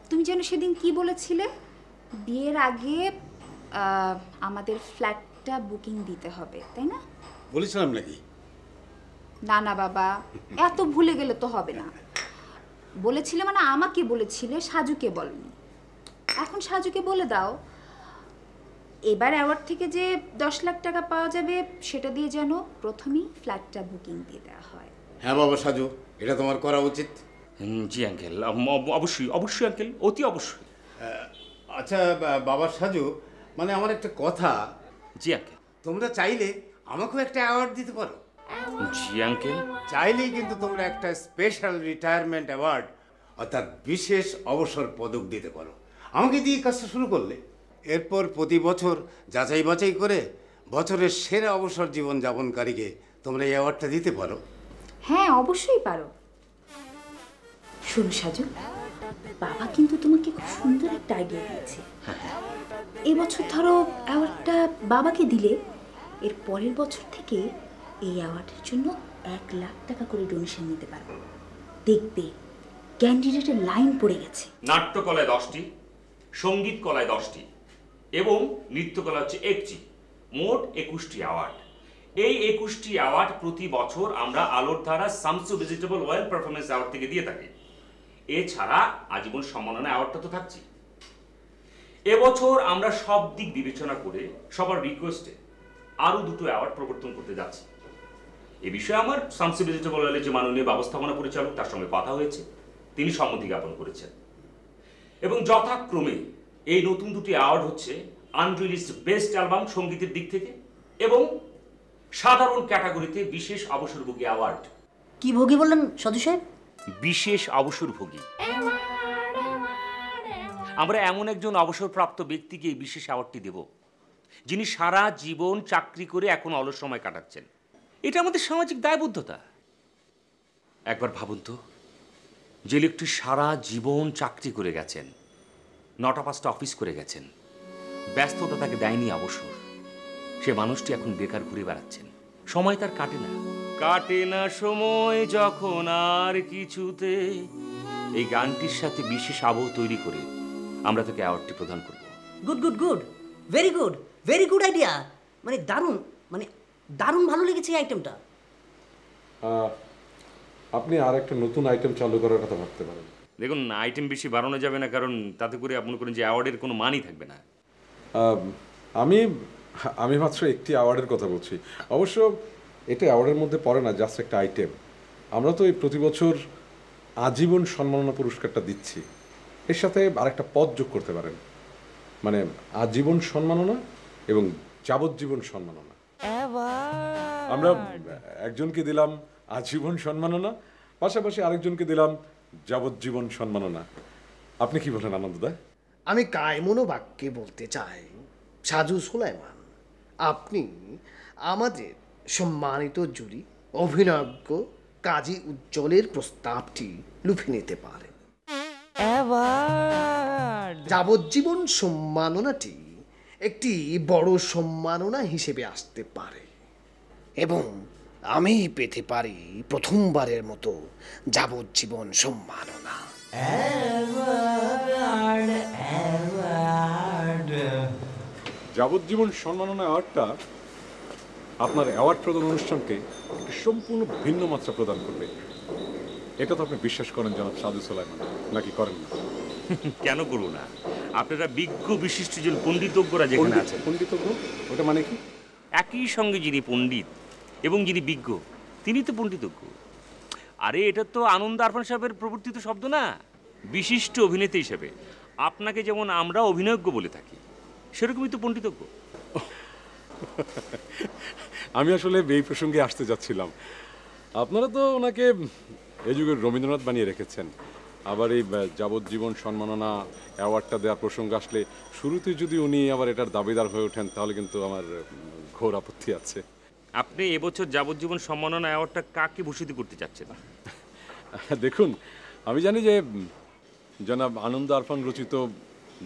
Speaker 10: তুমি যেন সেদিন কি বলেছিলে, বিয়ের আগে আমাদের ফ্ল্যাটটা বুকিং দিতে হবে, তাই না?
Speaker 12: বলেছিলাম নাকি?
Speaker 10: না না বাবা, এত ভুলে গেলে তো হবে না। বলেছিলে মানে আমাকে বলেছিলে, সাজুকে বলনি। এখন সাজুকে বলে দাও, এবার অ্যাওয়ার্ড থেকে যে 10 লাখ টাকা পাওয়া যাবে সেটা দিয়ে যেন প্রথমেই ফ্ল্যাটটা বুকিং দিয়ে দেওয়া হয়।
Speaker 12: হ্যাঁ বাবা সাজু, এটা তোমার করা উচিত।
Speaker 6: জি আঙ্কেল, অবশ্যই অবশ্যই আঙ্কেল, অতি অবশ্যই।
Speaker 12: আচ্ছা বাবা সাজু, মানে আমার একটা কথা।
Speaker 6: জি আঙ্কেল।
Speaker 12: তোমরা চাইলে আমাকেও একটা অ্যাওয়ার্ড দিতে পারো।
Speaker 6: জি আঙ্কেল।
Speaker 12: চাইলেই কিন্তু তোমরা একটা স্পেশাল রিটায়ারমেন্ট অ্যাওয়ার্ড, অর্থাৎ বিশেষ অবসর পদক দিতে পারো। আমাকে দিয়ে কাজটা শুরু করলে এরপর প্রতি বছর যাচাই বাছাই করে বছরের সেরা অবসর জীবন যাপনকারীকে তোমরা এই অ্যাওয়ার্ডটা দিতে পারো।
Speaker 10: হ্যাঁ অবশ্যই পারো। শোনো সাজু, বাবা কিন্তু তোমাকে খুব সুন্দর একটা আইডিয়া দিয়েছে। এবছর ধরো অ্যাওয়ার্ডটা বাবাকে দিলে, এর পরের বছর থেকে এই অ্যাওয়ার্ডের জন্য 1 লাখ টাকা করে ডোনেশন নিতে পারবো। দেখবে ক্যান্ডিডেটের লাইন পড়ে গেছে।
Speaker 6: নাট্যকলায় 10টি, সঙ্গীত কলায় 10টি এবং নৃত্যকলা হচ্ছে 1টি, মোট 21টি অ্যাওয়ার্ড। এই 21টি অ্যাওয়ার্ড প্রতি বছর আমরা Alor Dhara Shamsu vegetable oil performance award থেকে দিয়ে থাকি। এছাড়া আজীবন সম্মাননা অ্যাওয়ার্ডটা তো থাকছে। এবছর আমরা সব দিক বিবেচনা করে সবার রিকোয়েস্টে আরও 2টো অ্যাওয়ার্ড প্রবর্তন করতে যাচ্ছি। এ বিষয়ে আমার শামসু ভেজিটেবল অয়েলের যে মাননীয় ব্যবস্থাপনা পরিচালক, তার সঙ্গে কথা হয়েছে, তিনি সম্মতি জ্ঞাপন করেছেন। এবং যথাক্রমে এই নতুন 2টি অ্যাওয়ার্ড হচ্ছে আনরিলিজড বেস্ট অ্যালবাম সঙ্গীতের দিক থেকে এবং সাধারণ ক্যাটাগরিতে বিশেষ অবসরভোগী অ্যাওয়ার্ড।
Speaker 9: কি ভোগী বললেন সাধু সাহেব?
Speaker 6: বিশেষ অবসরভোগী। আমরা এমন একজন অবসরপ্রাপ্ত ব্যক্তিকে এই বিশেষ অ্যাওয়ার্ডটি দেব, যিনি সারা জীবন চাকরি করে এখন অলস সময় কাটাচ্ছেন। এটা আমাদের সামাজিক দায়বদ্ধতা। একবার ভাবুন তো, যে লোকটি সারা জীবন চাকরি করে গেছেন, 9টা 5টা অফিস করে গেছেন, ব্যস্ততা তাকে দেয়নি অবসর, সে মানুষটি এখন বেকার ঘুরে বেড়াচ্ছেন, সময় তার কাটে না সময় যখন আর কিছুতে। এই গানটির সাথে বিশেষ আবহ তৈরি করে আমরা তাকে অ্যাওয়ার্ডটি প্রদান করব।
Speaker 9: Good good good, very good, very good idea. মানে দারুণ, মানে দারুণ ভালো লেগেছে এই আইটেমটা।
Speaker 4: আপনি আর একটা নতুন আইটেম চালু করার কথা ভাবতে পারেন।
Speaker 6: দেখুন, আইটেম বেশি বাড়ানো যাবে না, কারণ তাতে করে আপনি করেন যে অ্যাওয়ার্ডের কোনো মানই থাকবে না।
Speaker 4: আমি মাত্র একটি অ্যাওয়ার্ডের কথা বলছি। অবশ্য এটা অ্যাওয়ার্ডের মধ্যে পড়ে না, জাস্ট একটা আইটেম। আমরা তো এই প্রতি বছর আজীবন সম্মাননা পুরস্কারটা দিচ্ছি, এর সাথে আরেকটা পদ যোগ করতে পারেন, মানে আজীবন সম্মাননা এবং যাবজ্জীবন সম্মাননা। আমরা একজনকে দিলাম আজীবন সম্মাননা, পাশাপাশি আরেকজনকে দিলাম যাবজ্জীবন সম্মাননা। আপনি কি বলেন আনন্দদা?
Speaker 5: আমি কায়মনো বাক্যে বলতে চাই, সাজু সুলাইমান, আপনি আমাদের সম্মানিত জুরি অভিনজ্ঞ কাজী উজ্জ্বলের প্রস্তাবটি লুফে নিতে পারেন। যাবজ্জীবন সম্মাননাটি একটি বড় সম্মাননা হিসেবে আসতে পারে এবং আমি পেতে পারি প্রথমবারের মতো যাবজ্জীবন সম্মাননা।
Speaker 4: যাবজ্জীবন সম্মাননা অ্যাওয়ার্ডটা আপনার অ্যাওয়ার্ড প্রদান অনুষ্ঠানকে একটি সম্পূর্ণ ভিন্ন মাত্রা প্রদান করবে। এটা তো আপনি বিশ্বাস করেন জনাব সাধু সুলাইমান, নাকি করেন না?
Speaker 6: কেন করবো না? আপনারা বিজ্ঞ বিশিষ্ট যে পণ্ডিতজ্ঞরা যেখানে আছেন।
Speaker 4: পণ্ডিতজ্ঞ ওটা মানে কি?
Speaker 6: একই সঙ্গে যিনি পণ্ডিত এবং যিনি বিজ্ঞ, তিনি তো পণ্ডিতজ্ঞ। আরে এটা তো আনন্দ আরফান সাহেবের প্রবর্তিত শব্দ না, বিশিষ্ট অভিনেতা হিসেবে। আপনাকে যেমন আমরা অভিনয়জ্ঞ বলে থাকি, সেরকমই তো পণ্ডিতজ্ঞ।
Speaker 4: আমি আসলে এই প্রসঙ্গে আসতে যাচ্ছিলাম। আপনারা তো ওনাকে এই যুগের রবীন্দ্রনাথ বানিয়ে রেখেছেন, আবার এই যাবজ্জীবন সম্মাননা অ্যাওয়ার্ডটা দেওয়ার প্রসঙ্গ আসলে শুরুতে যদি উনি আবার এটার দাবিদার হয়ে ওঠেন তাহলে কিন্তু আমার ঘোর আপত্তি আছে।
Speaker 6: আপনি এবছর যাবজ্জীবন সম্মাননা অ্যাওয়ার্ডটা কাকে ভূষিত করতে চাচ্ছেন?
Speaker 4: দেখুন, আমি জানি যে জনাব আনন্দ আরফান রচিত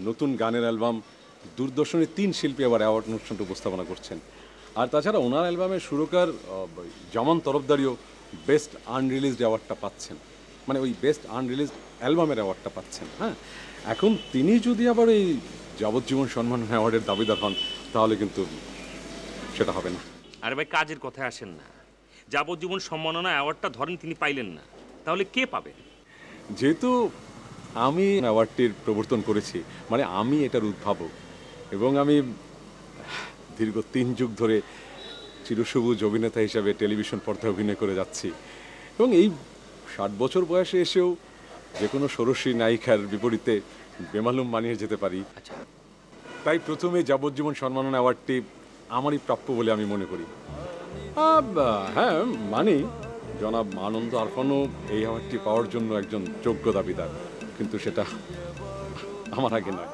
Speaker 4: নতুন গানের অ্যালবাম দূরদর্শনের 3 শিল্পী আবার অ্যাওয়ার্ড অনুষ্ঠানটা উপস্থাপনা করছেন। আর তাছাড়া ওনার অ্যালবামের সুরকার জামান তরফদারিও বেস্ট আনরিলিজড অ্যাওয়ার্ডটা পাচ্ছেন, মানে ওই বেস্ট আনরিলিজড অ্যালবামের অ্যাওয়ার্ডটা পাচ্ছেন। হ্যাঁ, এখন তিনি যদি আবার এই যাবজ্জীবন সম্মাননা অ্যাওয়ার্ডের দাবিদার হন তাহলে কিন্তু সেটা হবে না।
Speaker 6: আরে ভাই, কাজের কথায় আসেন না। যাবজ্জীবন সম্মাননা অ্যাওয়ার্ডটা ধরেন তিনি পাইলেন না, তাহলে কে পাবে?
Speaker 4: যেহেতু আমি অ্যাওয়ার্ডটির প্রবর্তন করেছি, মানে আমি এটার উদ্ভাবক, এবং আমি দীর্ঘ 3 যুগ ধরে চিরসবুজ অভিনেতা হিসাবে টেলিভিশন পর্দায় অভিনয় করে যাচ্ছি, এবং এই 60 বছর বয়সে এসেও যে কোনো ষোড়শী নায়িকার বিপরীতে বেমালুম মানিয়ে যেতে পারি। তাই প্রথমে যাবজ্জীবন সম্মাননা অ্যাওয়ার্ডটি আমারই প্রাপ্য বলে আমি মনে করি। হ্যাঁ, মানি জনাব আনন্দ আরফানও এই অ্যাওয়ার্ডটি পাওয়ার জন্য একজন যোগ্য দাবিদার, কিন্তু সেটা আমার আগে নয়।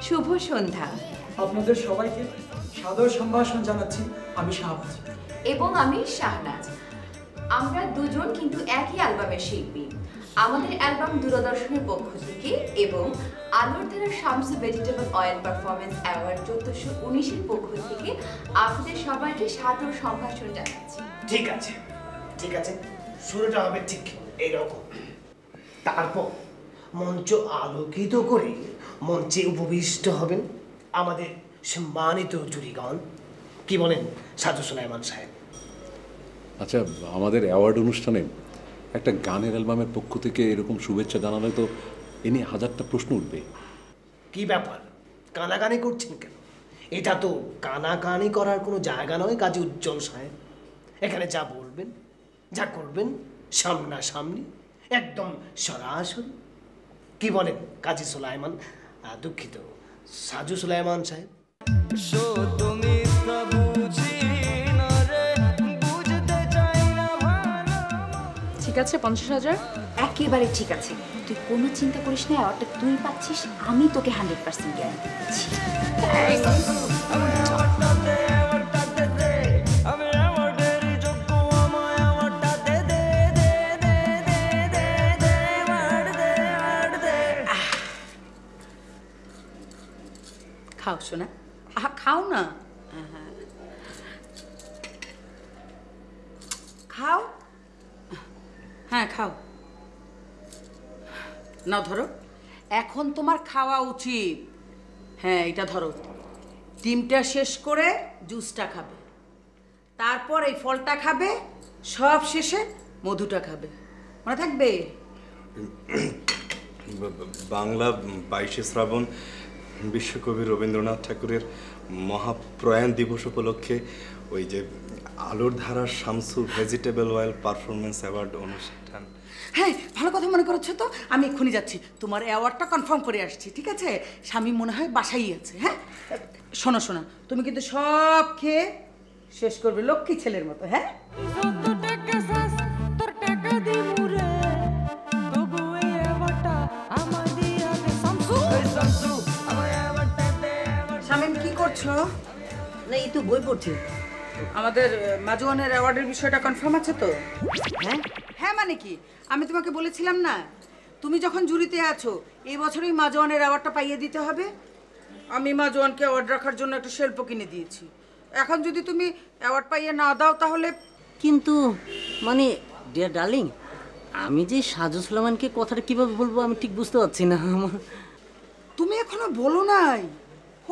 Speaker 3: শুভ সন্ধ্যা।
Speaker 13: আপনাদের সবাইকে সাদর সম্ভাষণ জানাচ্ছি। আমি শাহবাজ
Speaker 3: এবং আমি শাহনাজ। আমরা দুজন কিন্তু একই অ্যালবামের শিল্পী। আমাদের অ্যালবাম দূরদর্শনের পক্ষ থেকে এবং Alor Dhara Shamsu vegetable oil performance award 1419-এর পক্ষ থেকে আপনাদের সবাইকে সাদর সম্ভাষণ জানাচ্ছি।
Speaker 5: ঠিক আছে, ঠিক আছে, শুরুটা হবে ঠিক এইরকম। তারপর মঞ্চ আলোকিত করে মঞ্চে উপবিষ্ট হবেন আমাদের সম্মানিত জুরিগণ। কি বলেন সাজু সুলাইমান সাহেব?
Speaker 4: আচ্ছা, আমাদের অ্যাওয়ার্ড অনুষ্ঠানে একটা গানের অ্যালবামের পক্ষ থেকে এরকম শুভেচ্ছা জানালে তো এ নিয়ে 1000টা প্রশ্ন উঠবে।
Speaker 5: কি ব্যাপার, কানাকানি করছেন কেন? এটা তো কানাকানি করার কোনো জায়গা নয় কাজী উজ্জ্বল সাহেব। এখানে যা বলবেন, যা করবেন সামনাসামনি, একদম সরাসরি। কি বলেন কাজী সুলাইমান, দুঃখিত সাজু সুলাইমান সাহেব?
Speaker 3: ঠিক আছে, 50,000
Speaker 10: একেবারে ঠিক আছে। তুই কোনো চিন্তা করিস না, অ্যাওয়ার্ডটা তুই পাচ্ছিস, আমি তোকে 100% গ্যারান্টি দিচ্ছি।
Speaker 8: খাও শোনা, খাও না, খাও। হ্যাঁ খাও, না ধরো, এখন তোমার খাওয়া উচিত। হ্যাঁ, এটা ধরো, ডিমটা শেষ করে জুসটা খাবে, তারপর এই ফলটা খাবে, সব শেষে মধুটা খাবে, মনে থাকবে?
Speaker 7: বাংলা 22শে শ্রাবণ বিশ্বকবি রবীন্দ্রনাথ ঠাকুরের মহাপ্রয়াণ দিবস উপলক্ষে ওই যে আলোর Dhara Shamsu vegetable oil performance award অনুষ্ঠান।
Speaker 8: হ্যাঁ, ভালো কথা মনে করেছো তো। আমি এক্ষুনি যাচ্ছি, তোমার অ্যাওয়ার্ডটা কনফার্ম করে আসছি, ঠিক আছে? স্বামী মনে হয় বাসাই আছে। হ্যাঁ, শোনো শোনো, তুমি কিন্তু সব খেয়ে শেষ করবে লক্ষ্মী ছেলের মতো। হ্যাঁ, শামীম কি করছো?
Speaker 9: না, এই তো বই পড়ছি।
Speaker 8: আমাদের মাজুয়ানের অ্যাওয়ার্ডের বিষয়টা কনফার্ম আছে তো?
Speaker 9: হ্যাঁ
Speaker 8: হ্যাঁ, মানে কি, আমি তোমাকে বলেছিলাম না, তুমি যখন জুরিতে আছো এই বছরই মাজুয়ানের অ্যাওয়ার্ডটা পাইয়ে দিতে হবে। আমি মাজুয়ানকে অ্যাওয়ার্ড রাখার জন্য একটা শিল্প কিনে দিয়েছি। এখন যদি তুমি অ্যাওয়ার্ড পাইয়ে না দাও তাহলে?
Speaker 9: কিন্তু মানে ডিয়ার ডার্লিং, আমি যে সাজু সুলাইমানকে কথাটা কিভাবে বলবো আমি ঠিক বুঝতে পারছি না।
Speaker 8: তুমি এখনো বলো নাই?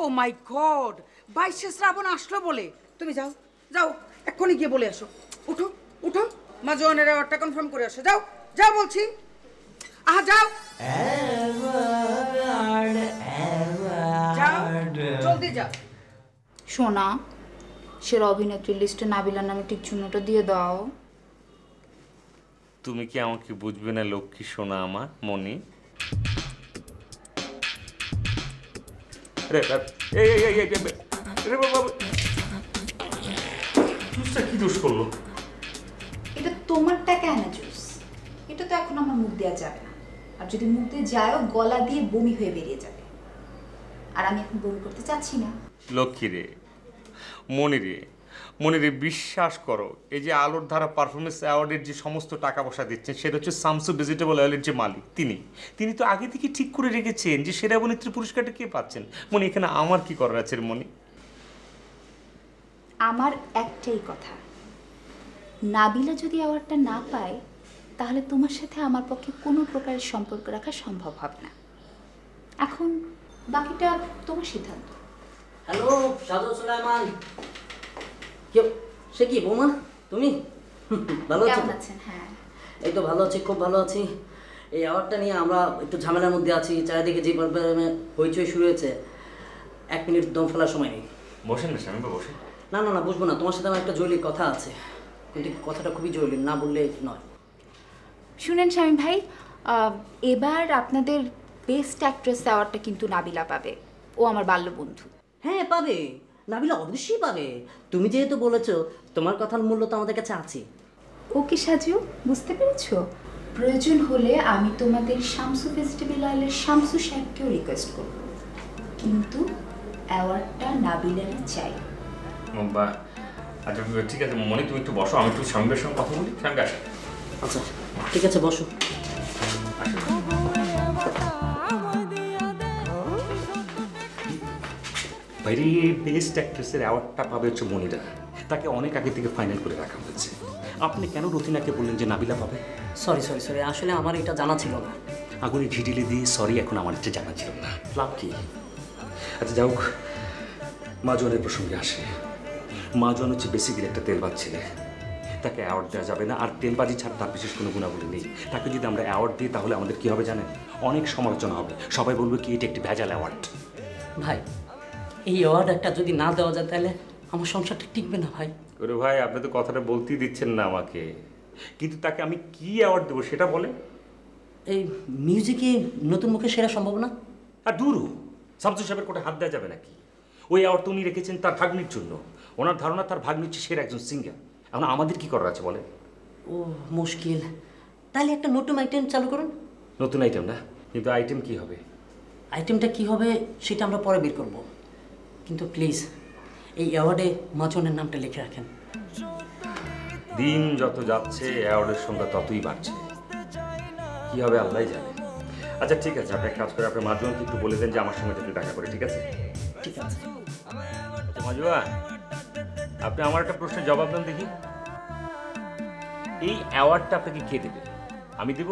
Speaker 8: ও মাই গড, 22শে শ্রাবণ আসলো বলে। তুমি যাও যাও, এক্ষুনি গিয়ে বলে আসো। উঠো উঠো, মাজুয়ানের অ্যাওয়ার্ডটা কনফার্ম করে আসো। যাও যাও বলছি, আহা যাও যাও, জলদি যাও।
Speaker 10: সোনা, সেরা অভিনেত্রীর লিস্টে নাবিলার নামে ঠিক চিহ্নটা দিয়ে দাও।
Speaker 6: তুমি কি আমাকে বুঝবে না লক্ষ্মী সোনা আমার মনি? জুসটা কি দোষ করলো?
Speaker 10: এটা তোমার টাকা আনা জুস, এটা তো এখন আমার মুখ দেওয়া যাবে না, আর যদি মুখ দিয়ে যায়ও গলা দিয়ে বমি হয়ে বেরিয়ে যাবে, আর আমি এখন বমি করতে চাচ্ছি না।
Speaker 6: লক্ষ্মী রে, মনে রে বিশ্বাস করো, এই যে আলোর ধারা পারফরমেন্স অ্যাওয়ার্ডের যে সমস্ত টাকা পয়সা দিচ্ছেন সেটা হচ্ছে শামসু ভেজিটেবল অয়েলের যে মালিক তিনি তো আগে থেকে ঠিক করে রেখেছেন যে সেরা অভিনেত্রী পুরস্কারটা কে পাচ্ছেন। মনে এখানে আমার কি করার আছে মনে?
Speaker 10: আমার একটাই কথা, নাবিলা যদি অ্যাওয়ার্ডটা না পায় তাহলে তোমার সাথে আমার পক্ষে কোনো প্রকারের সম্পর্ক রাখা সম্ভব হবে না। এখন বাকিটা তোমার সিদ্ধান্ত।
Speaker 9: হ্যালো সাজু সুলাইমান, সে কি বৌমা তুমি ভালো আছেন?
Speaker 10: হ্যাঁ
Speaker 9: এই তো ভালো আছি, খুব ভালো আছি। এই অ্যাওয়ার্ডটা নিয়ে আমরা একটু ঝামেলার মধ্যে আছি, চারিদিকে যে হইচই শুরু হয়েছে, 1 মিনিট দম ফেলার সময় নেই।
Speaker 6: বসেন না স্বামী, বসেন।
Speaker 9: না না না, বুঝবো না, তোমার সাথে আমার একটা জরুরি কথা আছে, কিন্তু কথাটা খুবই জরুরি, না বললে নয়।
Speaker 10: শুনেন শামীম ভাই, এবার আপনাদের বেস্ট অ্যাক্ট্রেস অ্যাওয়ার্ডটা কিন্তু নাবিলা পাবে, ও আমার বাল্য বন্ধু।
Speaker 9: হ্যাঁ পাবে, নাবিলা অবশ্যই পাবে, তুমি যেহেতু বলেছো, তোমার কথার মূল্য তো আমাদের কাছে আছে।
Speaker 10: ওকে সাজু, বুঝতে পেরেছো? প্রয়োজন হলে আমি তোমাদের শামসু ভেজিটেবল অয়েলের শামসু সাহেবকেও রিকোয়েস্ট করব, কিন্তু অ্যাওয়ার্ডটা নাবিলারই চাই।
Speaker 6: আচ্ছা ঠিক আছে মনে, তুমি একটু বসো, আমি একটু স্বামীর সঙ্গে কথা বলি। স্বামী আসো।
Speaker 9: আচ্ছা ঠিক আছে, বসো।
Speaker 6: বাইরে বেস্ট অ্যাক্ট্রেসের অ্যাওয়ার্ডটা পাবে হচ্ছে মনিরা, তাকে অনেক আগে থেকে ফাইনাল করে রাখা হয়েছে। আপনি কেন রতিনাকে বললেন যে নাবিলা পাবে?
Speaker 9: সরি, আসলে আমার এটা জানা ছিল না।
Speaker 6: আগুনে ঝিটিলে দিয়ে সরি, এখন আমার এটা জানা ছিল না, লাভ কি? আচ্ছা যাও, মাজনের প্রসঙ্গে আসে। মাজন হচ্ছে বেসিক্যালি একটা তেলবাজ ছেলে, তাকে অ্যাওয়ার্ড দেওয়া যাবে না, আর তেলবাজি ছাড়া তার বিশেষ কোনো গুণাবলী নেই। তাকে যদি আমরা অ্যাওয়ার্ড দিই তাহলে আমাদের কী হবে জানেন? অনেক সমালোচনা হবে, সবাই বলবে কি এটা একটি ভেজাল অ্যাওয়ার্ড।
Speaker 9: ভাই এই অ্যাওয়ার্ড একটা যদি না দেওয়া যায় তাহলে আমার সংসারটা টিকবে না ভাই।
Speaker 6: ওরে ভাই, আপনি তো কথাটা বলতেই দিচ্ছেন না আমাকে, কিন্তু তাকে আমি কি অ্যাওয়ার্ড দেবো সেটা বলেন।
Speaker 9: এই মিউজিকে নতুন মুখে সেরা সম্ভব না?
Speaker 6: আর দূরও, শামসু সাহেবের কোটে হাত দেওয়া যাবে নাকি? ওই অ্যাওয়ার্ড উনি রেখেছেন তার ভাগ্নির জন্য, ওনার ধারণা তার ভাগ্নি হচ্ছে সেরা একজন সিঙ্গার। এখন আমাদের কি করার আছে বলেন?
Speaker 9: ও মুশকিল, তাহলে একটা নতুন আইটেম চালু করুন।
Speaker 6: নতুন আইটেম না, কিন্তু আইটেম কি হবে?
Speaker 9: আইটেমটা কি হবে সেটা আমরা পরে বের করব, কিন্তু প্লিজ এই অ্যাওয়ার্ডে মাজনের নামটা লিখে রাখেন।
Speaker 6: দিন যত যাচ্ছে অ্যাওয়ার্ডের সংখ্যা ততই বাড়ছে, কি হবে আল্লাহ জানে। আচ্ছা ঠিক আছে, আপনি এক কাজ করে আপনার মাজুয়াকে একটু বলে দেন যে আমার সঙ্গে একটু দেখা করে, ঠিক আছে?
Speaker 9: ঠিক আছে।
Speaker 6: আচ্ছা মাজুয়া, আপনি আমার একটা প্রশ্নের জবাব দেন দেখি, এই অ্যাওয়ার্ডটা আপনাকে কে দেবে? আমি দেব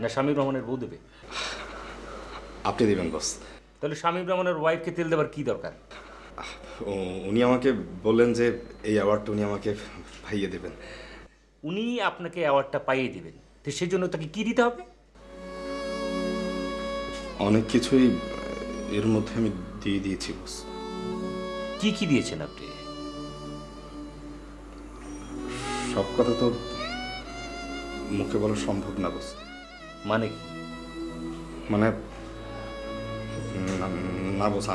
Speaker 6: না শামীম রহমানের বউ দেবে?
Speaker 7: আপনি দেবেন বস।
Speaker 6: তাহলে শামীম রহমানের ওয়াইফকে তেল দেবার কি দরকার?
Speaker 7: উনি আমাকে বললেন যে এই অ্যাওয়ার্ডটা উনি আমাকে পাইয়ে দেবেন।
Speaker 6: উনি আপনাকে অ্যাওয়ার্ডটা পাইয়ে দেবেন, তো সেই জন্য তাকে কি দিতে হবে?
Speaker 7: অনেক কিছুই এর মধ্যে আমি দিয়ে দিয়েছি বস।
Speaker 6: কি কি দিয়েছেন আপনি?
Speaker 7: সব কথা তো মুখে বলা সম্ভব না বস।
Speaker 6: মানে কি?
Speaker 7: মানে না বস,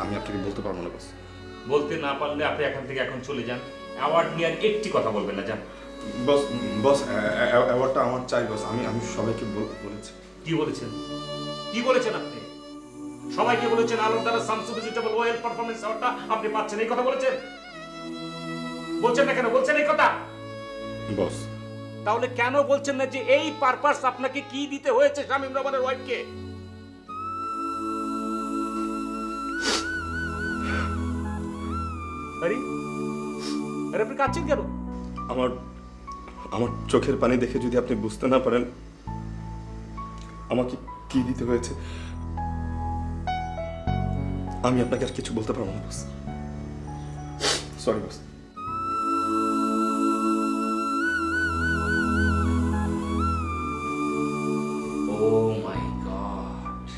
Speaker 7: আমি আপনাকে বলতে পারবো না বস।
Speaker 6: বলতে না পারলে আপনি এখান থেকে এখন চলে যান, অ্যাওয়ার্ড নিয়ে আর একটি কথা বলবেন না, যান।
Speaker 7: বস বস অ্যাওয়ার্ডটা আমার চাই বস। আমি সবাইকে বলেছি।
Speaker 6: কি বলেছেন? কি বলেছেন আপনি? সবাইকে বলেছেন আলোর দ্বারা শামসু ভেজিটেবল অয়েল পারফরম্যান্স অ্যাওয়ার্ডটা আপনি পাচ্ছেন, এই কথা বলেছেন? বলছেন না কেন? বলছেন এই কথা
Speaker 7: বস।
Speaker 6: তাহলে কেন বলছেন না যে এই পারপাস আপনাকে কি দিতে হয়েছে শামীম রহমানের ওয়াইফকে? আরে আরে আপনি কাঁদছেন কেন?
Speaker 7: আমার চোখের পানি দেখে যদি আপনি বুঝতে না পারেন আমাকে কি দিতে হয়েছে, আমি আপনাকে আর কিছু বলতে পারবো না বস। Sorry boss.
Speaker 6: ও মাই গড,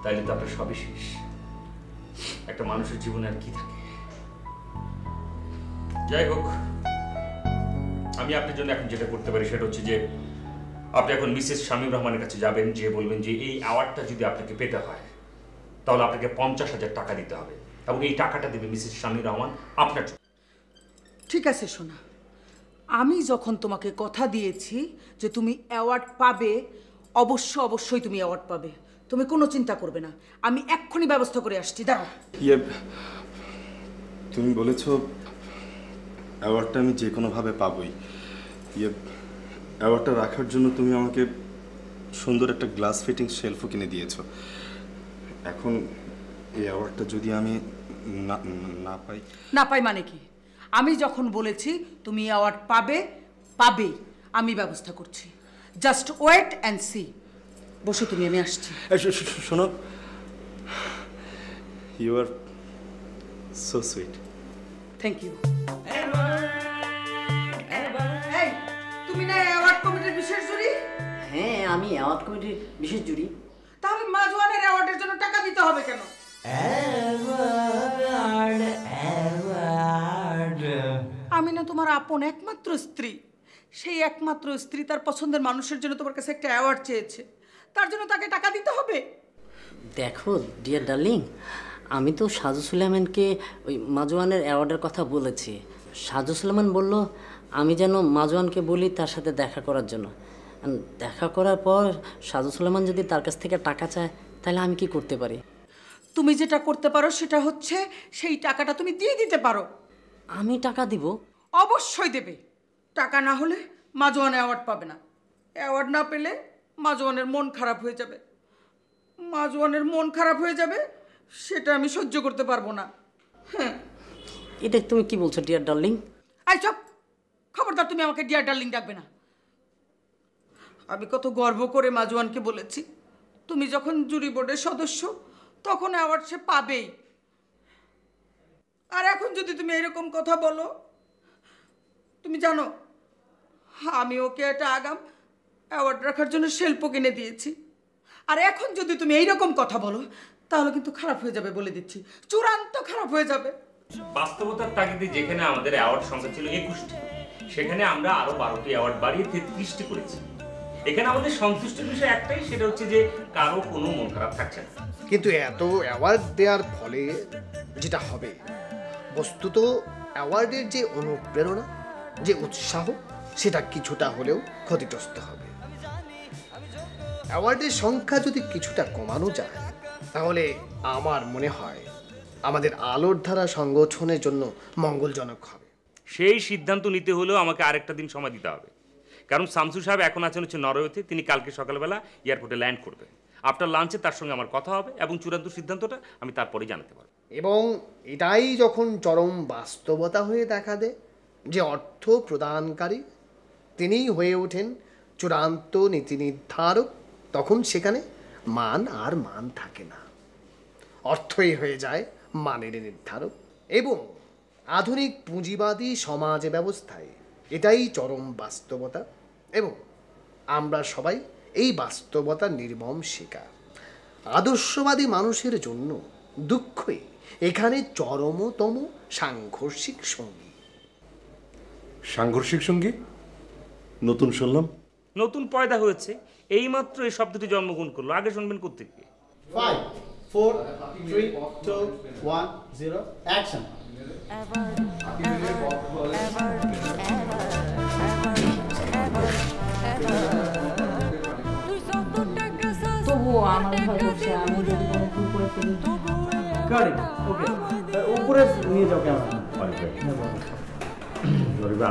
Speaker 6: তাইলে তো আপনার সবই শেষ। একটা মানুষের জীবনে আর কি থাকে? যাই হোক, আমি আপনার জন্য এখন যেটা করতে পারি সেটা হচ্ছে যে আপনি এখন মিসেস শামীম রহমানের কাছে যাবেন, যে বলবেন যে এই অ্যাওয়ার্ডটা যদি আপনাকে পেতে হয় তাহলে আপনাকে 50,000 টাকা দিতে হবে, এবং এই টাকাটা দেবে মিসেস শামীম রহমান আপনার জন্য।
Speaker 8: ঠিক আছে সোনা, আমি যখন তোমাকে কথা দিয়েছি যে তুমি অ্যাওয়ার্ড পাবে, অবশ্যই তুমি অ্যাওয়ার্ড পাবে। তুমি কোনো চিন্তা করবে না, আমি এক্ষুনি ব্যবস্থা করে আসছি। দাঁড়াও।
Speaker 7: তুমি বলেছো অ্যাওয়ার্ডটা আমি যে কোনোভাবে পাবই। অ্যাওয়ার্ডটা রাখার জন্য তুমি আমাকে সুন্দর একটা গ্লাস ফিটিং শেলফও কিনে দিয়েছো। এখন এই অ্যাওয়ার্ডটা যদি আমি
Speaker 8: না পাই মানে কি? আমি যখন বলেছি তুমি অ্যাওয়ার্ড পাবেই, আমি ব্যবস্থা করছি। Just wait and see. বসো তুমি, আমি আসছি।
Speaker 7: শোনো, you are so sweet.
Speaker 8: Thank you. এই, তুমি না অ্যাওয়ার্ড কমিটির বিশেষ জুরি?
Speaker 9: হ্যাঁ, আমি অ্যাওয়ার্ড কমিটির বিশেষ জুরি।
Speaker 8: তাহলে মাজওয়ানের অ্যাওয়ার্ডের জন্য টাকা দিতে হবে কেন? আমি না তোমার আপন একমাত্র স্ত্রী। সেই একমাত্র স্ত্রী তার পছন্দের মানুষের জন্য তোমার কাছে একটা অ্যাওয়ার্ড চেয়েছে, তার জন্য তাকে টাকা দিতে হবে।
Speaker 9: দেখো ডিয়ার ডার্লিং, আমি তো সাজু সুলেমানকে ওই মাজওয়ানের অ্যাওয়ার্ডের কথা বলেছি। সাজু সুলেমান বলল আমি যেন মাজওয়ানকে বলি তার সাথে দেখা করার জন্য। দেখা করার পর সাজু সুলেমান যদি তার কাছ থেকে টাকা চায়, তাহলে আমি কি করতে পারি?
Speaker 8: তুমি যেটা করতে পারো সেটা হচ্ছে সেই টাকাটা তুমি দিয়ে দিতে পারো।
Speaker 9: আমি টাকা দিব?
Speaker 8: অবশ্যই দেবে। টাকা না হলে মাজওয়ান অ্যাওয়ার্ড পাবে না। অ্যাওয়ার্ড না পেলে মাজওয়ানের মন খারাপ হয়ে যাবে। মাজওয়ানের মন খারাপ হয়ে যাবে, সেটা আমি সহ্য করতে পারবো না। হ্যাঁ,
Speaker 9: এটা তুমি কি বলছো ডিয়ার ডার্লিং?
Speaker 8: আই চুপ! খবরদার তুমি আমাকে ডিয়ার ডার্লিং ডাকবে না। আমি কত গর্ব করে মাজওয়ানকে বলেছি তুমি যখন জুরি বোর্ডের সদস্য তখন অ্যাওয়ার্ড সে পাবেই। আর এখন যদি তুমি এরকম কথা বলো, তুমি জানো আমি ওকে একটা আগাম অ্যাওয়ার্ড রাখার জন্য শেল্পও কিনে দিয়েছি। আর এখন যদি তুমি এইরকম কথা বলো তাহলে কিন্তু খারাপ হয়ে যাবে, বলে দিচ্ছি, চূড়ান্ত খারাপ হয়ে যাবে।
Speaker 6: বাস্তবতার তাগিদে যেখানে আমাদের অ্যাওয়ার্ড সংখ্যা ছিল 21টি, সেখানে আমরা আরো 12টি অ্যাওয়ার্ড বাড়িয়ে 33টি করেছি। এখানে আমাদের সন্তুষ্টির বিষয় একটাই, সেটা হচ্ছে যে কারো কোনো মন খারাপ থাকছে না।
Speaker 5: কিন্তু এত অ্যাওয়ার্ড দেওয়ার ফলে যেটা হবে, বস্তুত অ্যাওয়ার্ডের যে অনুপ্রেরণা, যে উৎসাহ, সেটা কিছুটা হলেও ক্ষতিগ্রস্ত হবে। অ্যাওয়ার্ডের সংখ্যা যদি কিছুটা কমানো যায়, তাহলে আমার মনে হয় আমাদের আলোর ধারা সংগঠনের জন্য মঙ্গলজনক হবে।
Speaker 6: সেই সিদ্ধান্ত নিতে হলেও আমাকে আরেকটা দিন সময় দিতে হবে, কারণ শামসু সাহেব এখন আছেন হচ্ছে নরওয়েতে। তিনি কালকে সকালবেলা এয়ারপোর্টে ল্যান্ড করবেন। আফটার লাঞ্চে তার সঙ্গে আমার কথা হবে এবং চূড়ান্ত সিদ্ধান্তটা আমি তারপরেই জানাতে পারব।
Speaker 5: এবং এটাই যখন চরম বাস্তবতা হয়ে দেখা দেয় যে অর্থ প্রদানকারী তিনিই হয়ে ওঠেন চূড়ান্ত নীতি নির্ধারক, তখন সেখানে মান আর মান থাকে না, অর্থই হয়ে যায় মানের নির্ধারক। এবং আধুনিক পুঁজিবাদী সমাজ ব্যবস্থায় এটাই চরম বাস্তবতা, এবং আমরা সবাই এই বাস্তবতার নির্মম শিকার। আদর্শবাদী মানুষের জন্য দুঃখই এখানে চরমতম সাংঘর্ষিক সঙ্গী।
Speaker 4: সাংঘর্ষিক সঙ্গী?
Speaker 2: নতুন শুনলাম।
Speaker 6: নতুন পয়দা হয়েছে, এইমাত্র এই শব্দটি জন্মগ্রহণ করলো। আগে শুনবেন কোত্থেকে?
Speaker 14: 5 4 3 2 1 0 অ্যাকশন।
Speaker 10: তবুও আমার ভয় করছে আমি যদি কোনো ভুল করে ফেলি।
Speaker 14: ওকে, উপরে নিয়ে যাও ক্যামেরা।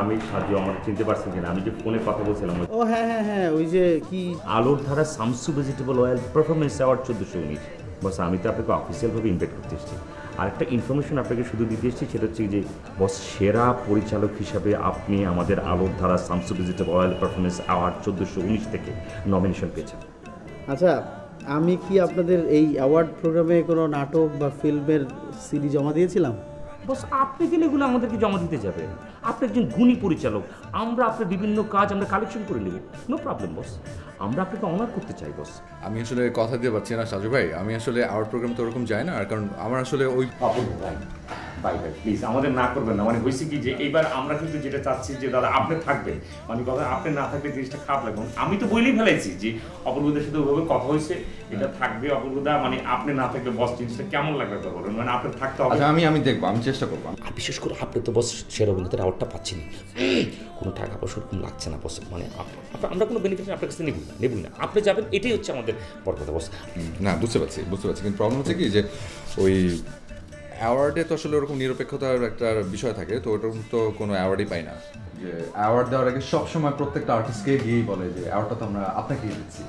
Speaker 6: আমি সাহায্য আমার চিনতে পারছেন কিনা? আমি যে ফোনে কথা বলছিলাম,
Speaker 14: ও হ্যাঁ হ্যাঁ হ্যাঁ, ওই যে কি
Speaker 6: আলোর Dhara Shamsu vegetable oil performance award 1419। বস আমি তো আপনাকে অফিসিয়ালভাবে ইনভাইট করতে এসেছি। আর একটা ইনফরমেশন আপনাকে শুধু দিতে এসেছি, সেটা হচ্ছে যে বস সেরা পরিচালক হিসাবে আপনি আমাদের আলোর Dhara Shamsu vegetable oil performance award 1419 থেকে নমিনেশন পেয়েছেন।
Speaker 14: আচ্ছা, আমি কি আপনাদের এই অ্যাওয়ার্ড প্রোগ্রামে কোনো নাটক বা ফিল্মের সিডি জমা দিয়েছিলাম?
Speaker 6: বস আপনি কেন এগুলো আমাদেরকে জমা দিতে যাবেন? আপনি একজন গুণী পরিচালক, আমরা আপনার বিভিন্ন কাজ আমরা কালেকশন করে নেব, নো প্রবলেম বস। আমরা আপনাকে অনার করতে চাই বস।
Speaker 15: আমি আসলে কথা দিয়ে পাচ্ছি না সাজু ভাই, আমি আসলে আওয়ার প্রোগ্রাম তো ওরকম যায় না, আর কারণ আমার আসলে ওই
Speaker 6: ভাই প্লিজ আমাদের না করবেন না, মানে হয়েছে কি যে এইবার আমরা কিন্তু যেটা চাচ্ছি যে দাদা আপনি থাকবেন, মানে কথা আপনি না থাকলে জিনিসটা খারাপ লাগবে। আমি তো বলেই ফেলাইছি যে অপূর্বদের সাথে ওইভাবে কথা হয়েছে, এটা থাকবে অপূর্বদা, মানে আপনি না থাকলে বস জিনিসটা কেমন লাগবে তো বলুন, মানে আপনার থাকতে হবে।
Speaker 15: আমি দেখবো, আমি চেষ্টা করবো।
Speaker 6: আর বিশেষ করে আপনি তো বস সেরা অভিনেতার অ্যাওয়ার্ডটা পাচ্ছেন, কোনো টাকা পয়সা ওরকম লাগছে না বস, মানে আমরা কোনো বেনিফিট আপনার কাছে নেবই না, আপনি যাবেন, এটাই হচ্ছে আমাদের বড় কথা বস।
Speaker 15: না বুঝতে পারছি, কিন্তু প্রবলেম হচ্ছে কি যে ওই অ্যাওয়ার্ডে তো আসলে ওরকম নিরপেক্ষতার একটা বিষয় থাকে, তো ওরকম তো কোনো অ্যাওয়ার্ডই পাই না। যে অ্যাওয়ার্ড দেওয়ার আগে সবসময় প্রত্যেকটা আর্টিস্টকে গিয়েই বলে যে অ্যাওয়ার্ডটা তো আমরা আপনাকেই দিচ্ছি,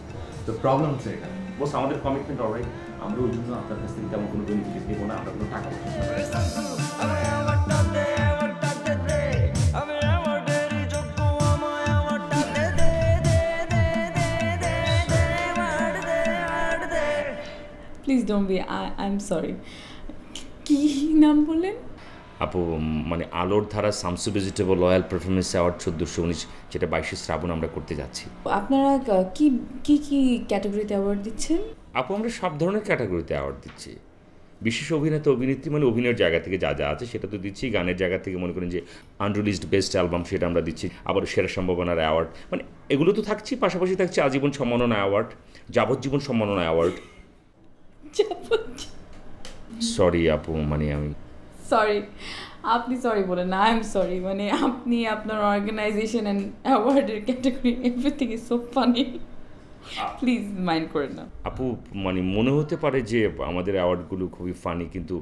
Speaker 15: তো প্রবলেম হচ্ছে এখানে।
Speaker 6: বস আমাদের কমিটমেন্ট অলরেডি, আমরা ওই জন্য আপনার কাছ থেকে তেমন কোনো বেনিফিট নেবো না, আমরা কোনো টাকা
Speaker 16: please don't be, I am sorry. কি নাম বললেন
Speaker 6: আপু? মানে আলোর Dhara Shamsu vegetable oil performance award 1419, যেটা 22 শ্রাবণ আমরা করতে যাচ্ছি।
Speaker 16: আপনারা কি কি কি ক্যাটাগরিতে অ্যাওয়ার্ড দিচ্ছেন?
Speaker 6: আপু আমরা সব ধরনের ক্যাটাগরিতে অ্যাওয়ার্ড দিচ্ছি, বিশেষ অভিনেতা অভিনেত্রী মানে অভিনয়ের জায়গা থেকে যা যা আছে সেটা তো দিচ্ছি, গানের জায়গা থেকে মনে করেন যে আনরিলিজড বেস্ট অ্যালবাম সেটা আমরা দিচ্ছি, আবার সেরা সম্ভাবনার অ্যাওয়ার্ড, মানে এগুলো তো থাকছি, পাশাপাশি থাকছে আজীবন সম্মাননা অ্যাওয়ার্ড, যাবজ্জীবন সম্মাননা অ্যাওয়ার্ড। সরি আপু, মানে আমি
Speaker 16: সরি, আপনি সরি বলেন না, আই এম সরি, মানে আপনি আপনার অর্গানাইজেশন অ্যান্ড অ্যাওয়ার্ডের category everything is so funny, please mind করেন না।
Speaker 6: আপু মানে মনে হতে পারে যে আমাদের অ্যাওয়ার্ডগুলো খুবই ফানি, কিন্তু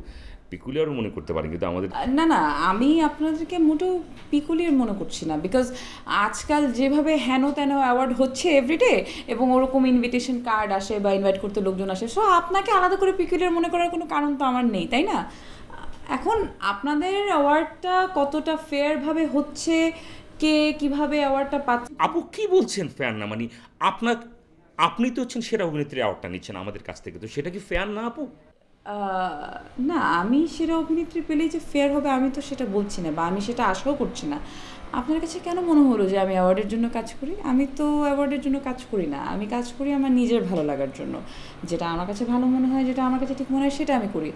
Speaker 6: পিকুলিয়ারও মনে করতে পারেন, কিন্তু আমাদের
Speaker 16: না না, আমি আপনাদেরকে মোটেও পিকুলিয়ার মনে করছি না, বিকজ আজকাল যেভাবে হেন তেন অ্যাওয়ার্ড হচ্ছে এভরিডে, এবং ওরকম ইনভিটেশন কার্ড আসে বা ইনভাইট করতে লোকজন আসে, সো আপনাকে আলাদা করে পিকুলিয়ার মনে করার কোনো কারণ তো আমার নেই, তাই না? এখন আপনাদের অ্যাওয়ার্ডটা কতটা ফেয়ারভাবে হচ্ছে, কে কিভাবে অ্যাওয়ার্ডটা পাচ্ছে।
Speaker 6: আপু কি বলছেন ফেয়ার না? মানে আপনি তো হচ্ছেন সেরা অভিনেত্রী অ্যাওয়ার্ডটা নিচ্ছেন আমাদের কাছ থেকে, তো সেটা কি ফেয়ার না আপু?
Speaker 16: না, আমি সেরা অভিনেত্রী পেলেই যে ফেয়ার হবে আমি তো সেটা বলছি না, বা আমি সেটা আশাও করছি না। আপনার কাছে কেন মনে হলো যে আমি অ্যাওয়ার্ডের জন্য কাজ করি? আমি তো অ্যাওয়ার্ডের জন্য কাজ করি না, আমি কাজ করি আমার নিজের ভালো লাগার জন্য, যেটা আমার কাছে ভালো মনে হয়, যেটা আমার কাছে ঠিক মনে হয় সেটা আমি করি।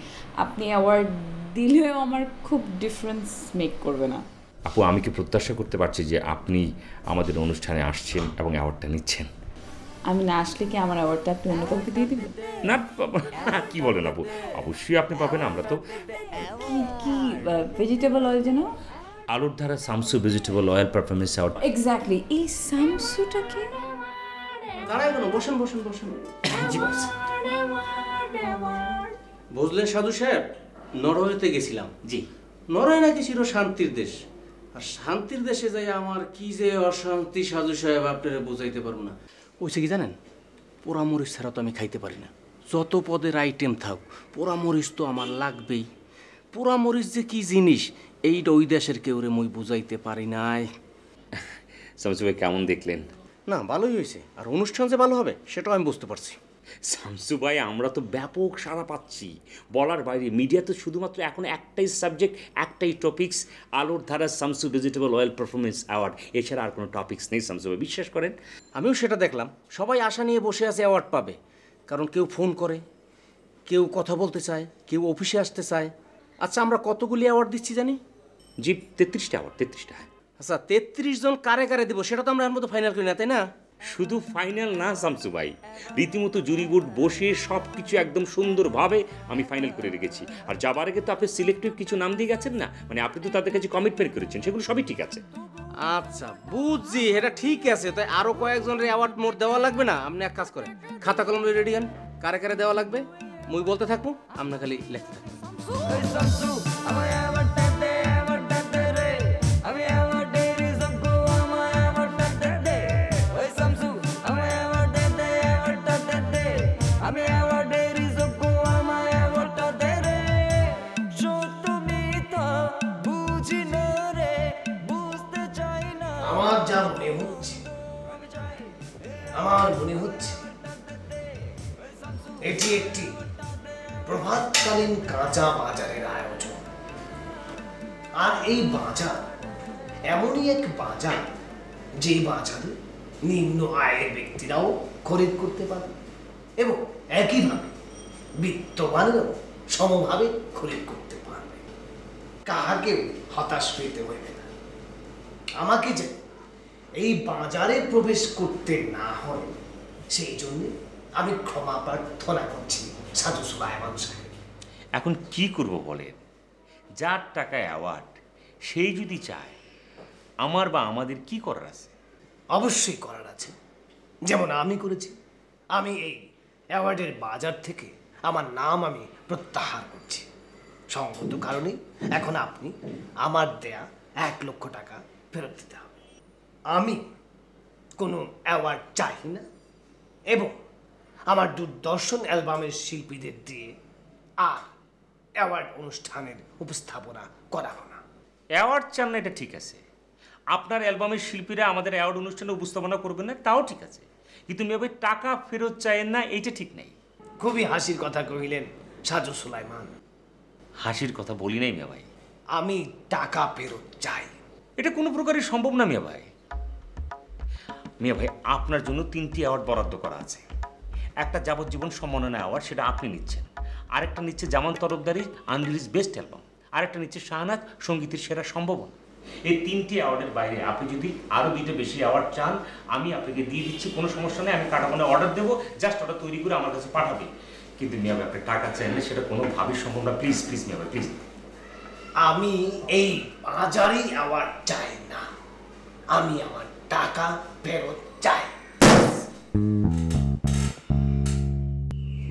Speaker 16: আপনি অ্যাওয়ার্ড দিলেও আমার খুব ডিফারেন্স মেক করবে না।
Speaker 6: আপু আমি কি প্রত্যাশা করতে পারছি যে আপনি আমাদের অনুষ্ঠানে আসছেন এবং অ্যাওয়ার্ডটা নিচ্ছেন?
Speaker 16: আমি না আসলে কি আমার অ্যাওয়ার্ডটা আপনি অন্য কাউকে দিয়ে দিবেন?
Speaker 6: না কি বলেন আপু, অবশ্যই আপনি পাবেন। আমরা তো
Speaker 16: কি ভেজিটেবল অয়েল যেন
Speaker 6: আলোর Dhara Shamsu vegetable oil performance award.
Speaker 16: Exactly, এই শামসুটা কি?
Speaker 5: দাঁড়ায় কেন, বসেন বসেন বসেন।
Speaker 14: জি বস। বুঝলেন সাধু সাহেব, নরওয়েতে গেছিলাম। জি। নরওয়ে নাকি ছিল শান্তির দেশ, আর শান্তির দেশে যাই আমার কি যে অশান্তি সাধু সাহেব আপনারা বোঝাইতে পারবো না। ওইসে কি জানেন, পোড়ামরিচ ছাড়া তো আমি খাইতে পারি না, যত পদের আইটেম থাক পোড়ামরিচ তো আমার লাগবেই। পোড়ামরিচ যে কি জিনিস এইটা ওই দেশের কেউ রে মই বুঝাইতে পারি নাই।
Speaker 6: শামসু ভাই কেমন দেখলেন?
Speaker 14: না ভালোই হয়েছে, আর অনুষ্ঠান যে ভালো হবে সেটাও আমি বুঝতে পারছি।
Speaker 6: শামসু ভাই আমরা তো ব্যাপক সাড়া পাচ্ছি, বলার বাইরে। মিডিয়া তো শুধুমাত্র এখন একটাই সাবজেক্ট, একটাই টপিকস, আলোর Dhara Shamsu vegetable oil performance award, এছাড়া আর কোনো টপিকস নেই শামসু ভাই, বিশ্বাস করেন।
Speaker 14: আমিও সেটা দেখলাম, সবাই আশা নিয়ে বসে আছে অ্যাওয়ার্ড পাবে, কারণ কেউ ফোন করে, কেউ কথা বলতে চায়, কেউ অফিসে আসতে চায়। আচ্ছা আমরা কতগুলি অ্যাওয়ার্ড দিচ্ছি জানি?
Speaker 6: জি 33টা অ্যাওয়ার্ড, 33টা।
Speaker 14: আচ্ছা 33 জন কারে কারে দেবো সেটা তো আমরা এর মতো ফাইনাল করি না, তাই না?
Speaker 6: শুধু ফাইনাল না শামসু ভাই, রীতিমতো জুরি বোর্ড বসে সব কিছু একদম সুন্দরভাবে আমি ফাইনাল করে রেখেছি। আর যাবার আগে তো আপনি সিলেক্টিভ কিছু নাম দিয়ে গেছেন না, মানে আপনি তো তাদের কাছে কমিটমেন্ট করেছেন, সেগুলো সবই ঠিক আছে।
Speaker 14: আচ্ছা বুঝছি, এটা ঠিক আছে। তাই আরো কয়েকজনের অ্যাওয়ার্ড মোট দেওয়া লাগবে না? আপনি এক কাজ করেন, খাতা কলম রেডি হন, কারে কারে দেওয়া লাগবে মুই বলতে থাকবো, আপনার খালি লিখতে থাকবেন।
Speaker 5: আমার মনে হচ্ছে এটি একটি প্রভাতকালীন কাঁচা বাজারের আয়োজন। আর এই বাজার এমনই এক বাজার যে বাজারে নিম্ন আয়ের ব্যক্তিরাও খরিদ করতে পারে এবং একইভাবে বিত্তবানেরাও সমভাবে খরিদ করতে পারবে। কাহাকেও হতাশ হইতে হইবে না। আমাকে যে এই বাজারে প্রবেশ করতে না হয় সেই জন্য আমি ক্ষমা প্রার্থনা করছি সাধু সুলাইমান সাহেব।
Speaker 6: এখন কি করব বলেন? যার টাকায় অ্যাওয়ার্ড সেই যদি চায়, আমার বা আমাদের কি করার আছে?
Speaker 5: অবশ্যই করার আছে, যেমন আমি করেছি। আমি এই অ্যাওয়ার্ডের বাজার থেকে আমার নাম আমি প্রত্যাহার করছি। সঙ্গত কারণে এখন আপনি আমার দেয়া 1 লক্ষ টাকা ফেরত দিতে হবে। আমি কোনো অ্যাওয়ার্ড চাই না এবং আমার দূরদর্শন অ্যালবামের শিল্পীদের দিয়ে আর অ্যাওয়ার্ড অনুষ্ঠানের উপস্থাপনা করাবো না।
Speaker 6: অ্যাওয়ার্ড চান না এটা ঠিক আছে, আপনার অ্যালবামের শিল্পীরা আমাদের অ্যাওয়ার্ড অনুষ্ঠানে উপস্থাপনা করবেন না তাও ঠিক আছে, কিন্তু মিয়া ভাই টাকা ফেরত চাইেন না এইটা ঠিক নেই।
Speaker 5: খুবই হাসির কথা কহিলেন সাজু সুলাইমান।
Speaker 6: হাসির কথা বলি নাই মিয়া ভাই,
Speaker 5: আমি টাকা ফেরত চাই।
Speaker 6: এটা কোনো প্রকারই সম্ভব না মিয়া ভাই। মিয়া ভাই, আপনার জন্য 3টি অ্যাওয়ার্ড বরাদ্দ করা আছে। একটা যাবজ্জীবন সম্মাননা অ্যাওয়ার্ড, সেটা আপনি নিচ্ছেন। আরেকটা নিচ্ছে জামান তরফদারির আনরিলিজ বেস্ট অ্যালবাম। আরেকটা নিচ্ছে শাহনাজ সঙ্গীতের সেরা সম্ভাবনা। এই 3টি অ্যাওয়ার্ডের বাইরে আপনি যদি আরও 2টা বেশি অ্যাওয়ার্ড চান, আমি আপনাকে দিয়ে দিচ্ছি, কোনো সমস্যা নেই। আমি কাটাপোনা অর্ডার দেবো, জাস্ট ওটা তৈরি করে আমার কাছে পাঠাবে। কিন্তু মিয়া ভাই, আপনি টাকা চাইলে সেটা কোনোভাবেই সম্ভব না। প্লিজ প্লিজ মিয়া ভাই, প্লিজ।
Speaker 5: আমি এই বাজারে অ্যাওয়ার্ড চাই না, আমি আমার টাকা ফেরত চাই।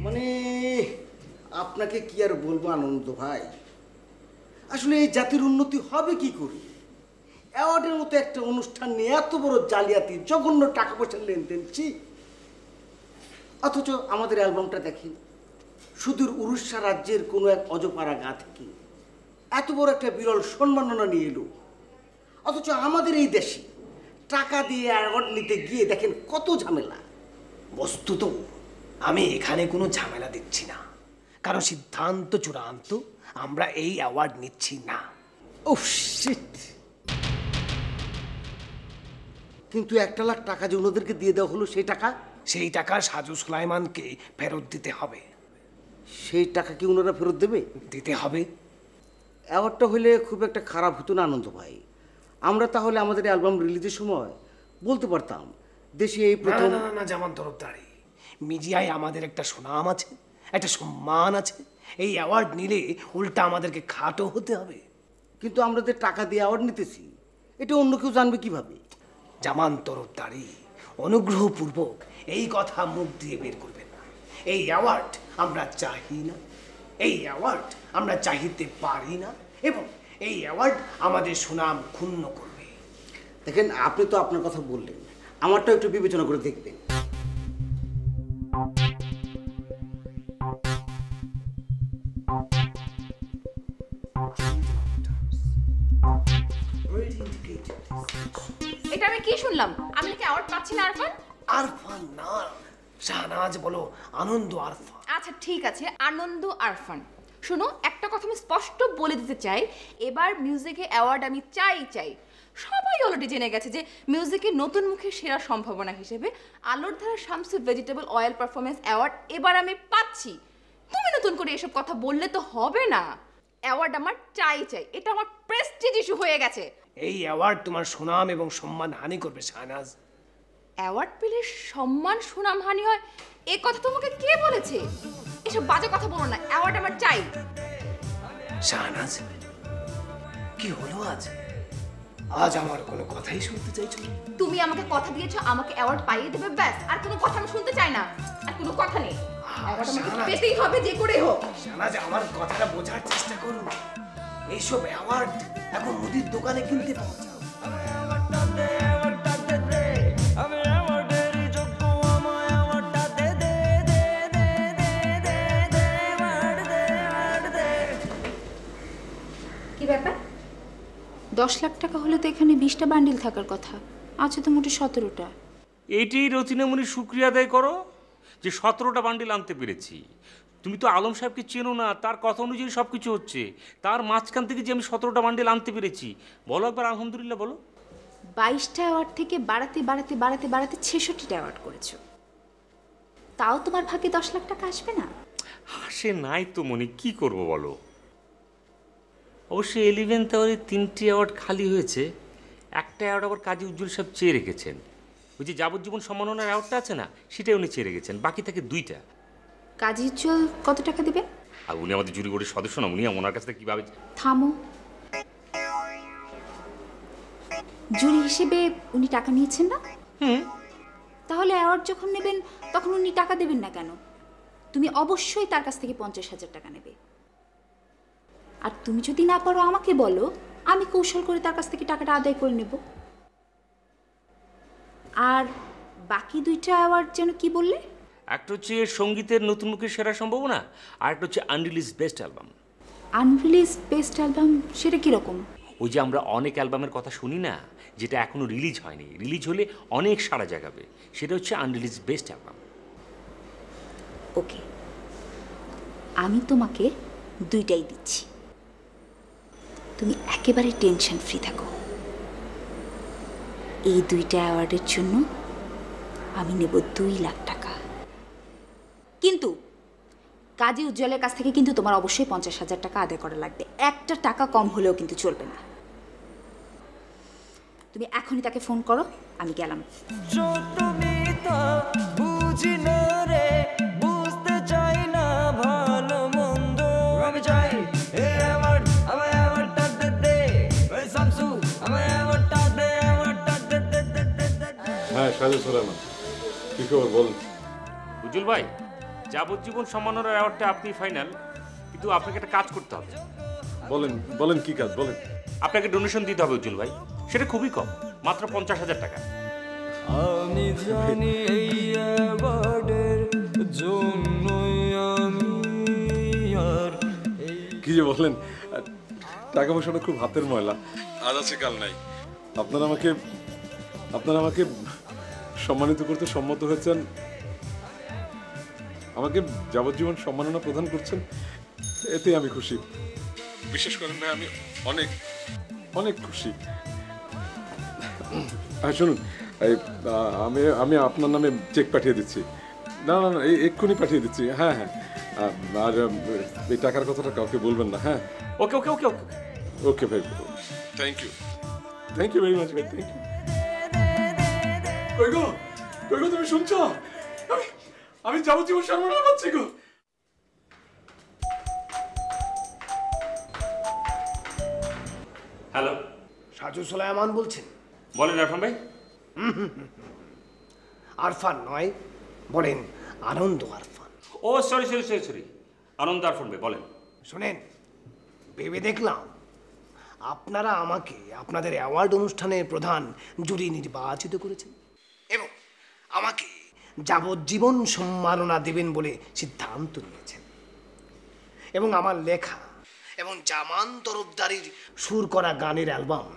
Speaker 11: মানে আপনাকে কি আর বলবো আনন্দ ভাই, আসলে এই জাতির উন্নতি হবে কি করে? অ্যাওয়ার্ডের মতো একটা অনুষ্ঠান নিয়ে এত বড় জালিয়াতি, জঘন্য টাকা পয়সার লেনদেন, অথচ আমাদের অ্যালবামটা দেখেন, সুদূর উড়িষ্যা রাজ্যের কোনো এক অজপাড়া গা থেকে এত বড় একটা বিরল সম্মাননা নিয়ে এলো। অথচ আমাদের এই দেশে টাকা দিয়ে অ্যাওয়ার্ড নিতে গিয়ে দেখেন কত ঝামেলা।
Speaker 5: বস্তুত আমি এখানে কোনো ঝামেলা দিচ্ছি না, কারণ সিদ্ধান্ত চূড়ান্ত, আমরা এই অ্যাওয়ার্ড নিচ্ছি না।
Speaker 11: Oh shit! কিন্তু 1 লাখ টাকা যে ওনাদেরকে দিয়ে দেওয়া হলো, সেই টাকা
Speaker 5: সাজু সুলাইমানকে ফেরত দিতে হবে।
Speaker 11: সেই টাকা কি ওনারা ফেরত দেবে?
Speaker 5: দিতে হবে।
Speaker 11: অ্যাওয়ার্ডটা হলে খুব একটা খারাপ হতো না আনন্দ ভাই। আমরা তাহলে আমাদের অ্যালবাম রিলিজের সময় বলতে পারতাম দেশে এই প্রথম।
Speaker 5: না জামান তরফদারি, মিডিয়ায় আমাদের একটা সুনাম আছে, একটা সম্মান আছে। এই অ্যাওয়ার্ড নিলে উল্টা আমাদেরকে খাটো হতে হবে।
Speaker 11: কিন্তু আমরা যে টাকা দিয়ে অ্যাওয়ার্ড নিতেছি, এটা অন্য কেউ জানবে কিভাবে?
Speaker 5: জামান তরফদারি, অনুগ্রহপূর্বক এই কথা মুখ দিয়ে বের করবেন না। এই অ্যাওয়ার্ড আমরা চাই না, এই অ্যাওয়ার্ড আমরা চাইতে পারি না, এবং এই অ্যাওয়ার্ড আমাদের সুনাম ক্ষুণ্ণ করবে।
Speaker 11: দেখেন, আপনি তো আপনার কথা বললেন, আমারটাও একটু বিবেচনা করে দেখবেন।
Speaker 3: এটা আমি কি শুনলাম? আমি নাকি অ্যাওয়ার্ড পাচ্ছি না আরফান?
Speaker 5: আরফান না, শাহনাজ বলো, আনন্দ আরফান।
Speaker 3: আচ্ছা ঠিক আছে, আনন্দ আরফান। শোনো, একটা কথা আমি স্পষ্ট বলে দিতে চাই, এবার মিউজিকে অ্যাওয়ার্ড আমি চাই। সবাই অলরেডি জেনে গেছে যে মিউজিকের নতুন মুখের সেরা সম্ভাবনা হিসেবে আলোর Dhara Shamsu vegetable oil performance award এবার আমি পাচ্ছি। তুমি নতুন করে এসব কথা বললে তো হবে না। অ্যাওয়ার্ড আমার চাই, এটা আমার প্রেস্টিজ ইস্যু হয়ে গেছে।
Speaker 5: এই অ্যাওয়ার্ড তোমার সুনাম এবং সম্মান হানি করবে শাহনাজ।
Speaker 3: অ্যাওয়ার্ড পেলে সম্মান সুনাম হানি হয়, এ কথা তোমাকে কে বলেছে? এসব বাজে কথা বলো না, অ্যাওয়ার্ড আমার চাই।
Speaker 5: শাহনাজ, কি হলো আজ আমার কোনো কথাই শুনতে চাইছো?
Speaker 3: তুমি আমাকে কথা দিয়েছো আমাকে অ্যাওয়ার্ড পাইয়ে দেবে, ব্যাস। আর কোনো কথা আমি শুনতে চাই না, আর কোনো কথা নেই। অ্যাওয়ার্ড আমাকে পেতেই হবে, যে করে হোক।
Speaker 5: শাহনাজ, আমার কথাটা বোঝার চেষ্টা করো। এইসব অ্যাওয়ার্ড এখন মুদির দোকানে কিনতে পাওয়া যায়।
Speaker 3: কি ব্যাপার? 10 লাখ টাকা হলে তো এখানে 20টা বান্ডিল থাকার কথা, আছে তো মোটে 17টা।
Speaker 6: এইটাই রতিনামণি শুক্রিয়া আদায় করো যে 17টা বান্ডিল আনতে পেরেছি। তুমি তো আলম সাহেবকে চেনো না, তার কথা অনুযায়ী সব কিছু হচ্ছে। তার মাঝখান থেকে যে আমি 17টা বান্ডিল আনতে পেরেছি, বলো একবার আলহামদুলিল্লাহ বলো।
Speaker 3: 22টা অ্যাওয়ার্ড থেকে বাড়াতে 66টা অ্যাওয়ার্ড করেছো, তাও তোমার ভাগ্যে 10 লাখ টাকা আসবে না?
Speaker 6: হাসে নাই তো মনে, কি করব বলো। অবশ্যই 11th আওয়ারে 3টি অ্যাওয়ার্ড খালি হয়েছে, একটা অ্যাওয়ার্ড আবার কাজী উজ্জ্বল সাহেব চেয়ে রেখেছেন। ওই যে যাবজ্জীবন সম্মাননার অ্যাওয়ার্ডটা আছে না, সেটাই উনি চেয়ে রেখেছেন, বাকি থাকে 2টা।
Speaker 10: কাজী উজ্জ্বল কত টাকা দেবে?
Speaker 6: আর উনি আমাদের জুরি বোর্ডের সদস্য না, উনি ওনার কাছ থেকে কীভাবে?
Speaker 10: থামো, জুরি হিসেবে উনি টাকা নিয়েছেন না? তাহলে অ্যাওয়ার্ড যখন নেবেন তখন উনি টাকা দেবেন না কেন? তুমি অবশ্যই তার কাছ থেকে 50,000 টাকা নেবে। আর তুমি যদি না পারো আমাকে বলো, আমি কৌশল করে তার কাছ থেকে টাকাটা আদায় করে নেব। আর বাকি 2টা অ্যাওয়ার্ড যেন কি বললে?
Speaker 6: একটা হচ্ছে সঙ্গীতের নতুন মুখের সেরা সম্ভাবনা, আর একটা হচ্ছে unreleased best album.
Speaker 10: Unreleased best album সেটা কীরকম?
Speaker 6: ওই যে আমরা অনেক অ্যালবামের কথা শুনি না, যেটা এখনো রিলিজ হয়নি, রিলিজ হলে অনেক সাড়া জাগাবে, সেটা হচ্ছে আনরিলিজ বেস্ট অ্যালবাম।
Speaker 10: ওকে, আমি তোমাকে 2টাই দিচ্ছি, তুমি একেবারে টেনশন ফ্রি থাকো। এই 2টা অ্যাওয়ার্ডের জন্য আমি নেব 2 লাখ টাকা, কিন্তু কাজী উজ্জ্বলের কাছ থেকে কিন্তু তোমার অবশ্যই 50,000 টাকা আদায় করা লাগবে, একটা টাকা কম হলেও কিন্তু চলবে না। তুমি এখনই তাকে ফোন করো, আমি গেলাম।
Speaker 4: হ্যাঁ সাজু সুলাইমান, কি খবর বল?
Speaker 6: উজ্জ্বল ভাই, যাবজ্জীবন সম্মাননার অ্যাওয়ার্ডটা আপনি ফাইনাল, কিন্তু আপনাকে একটা কাজ করতে হবে।
Speaker 4: বলেন বলেন, কি কাজ বলেন?
Speaker 6: আপনাকে ডোনেশন দিতে হবে উজ্জ্বল ভাই, সেটা খুবই কম, মাত্র 50,000 টাকা।
Speaker 1: আমি জানি এই অ্যাওয়ার্ডের জন্যই আমি আর
Speaker 4: কি যে বলেন, টাকা পয়সাটা খুব হাতের ময়লা, আজ আছে কাল নাই। আপনারা আমাকে সম্মানিত করতে সম্মত হয়েছেন, আমাকে যাবজ্জীবন সম্মাননা প্রদান করছেন, এতে আমি খুশি। বিশেষ করেন ভাই, আমি অনেক অনেক খুশি। শুনুন, আমি আপনার নামে চেক পাঠিয়ে দিচ্ছি। না না না, এক্ষুনি পাঠিয়ে দিচ্ছি। হ্যাঁ হ্যাঁ, আর এই টাকার কথাটা কাউকে বলবেন না। হ্যাঁ,
Speaker 6: ওকে ওকে ওকে ওকে
Speaker 4: ওকে ভাই, থ্যাংক ইউ ভেরি মাচ ভাই, থ্যাংক ইউ। কই গো তুমি শুনছো? আমি যাবজ্জীবন সম্মাননা পাচ্ছি গো।
Speaker 6: হ্যালো,
Speaker 5: সাজু সুলাইমান বলছেন?
Speaker 6: বলেন আরফান ভাই।
Speaker 5: আরফান নয়, বলেন আনন্দ আরফান।
Speaker 6: ও সরি, আনন্দ আরফান ভাই বলেন।
Speaker 5: শোনেন, ভেবে দেখলাম আপনারা আমাকে আপনাদের অ্যাওয়ার্ড অনুষ্ঠানের প্রধান জুরি নির্বাচিত করেছেন এবং আমাকে যাবজ্জীবন সম্মাননা দেবেন বলে সিদ্ধান্ত নিয়েছেন, এবং আমার লেখা এবং জামান তরফদারির সুর করা গানের অ্যালবাম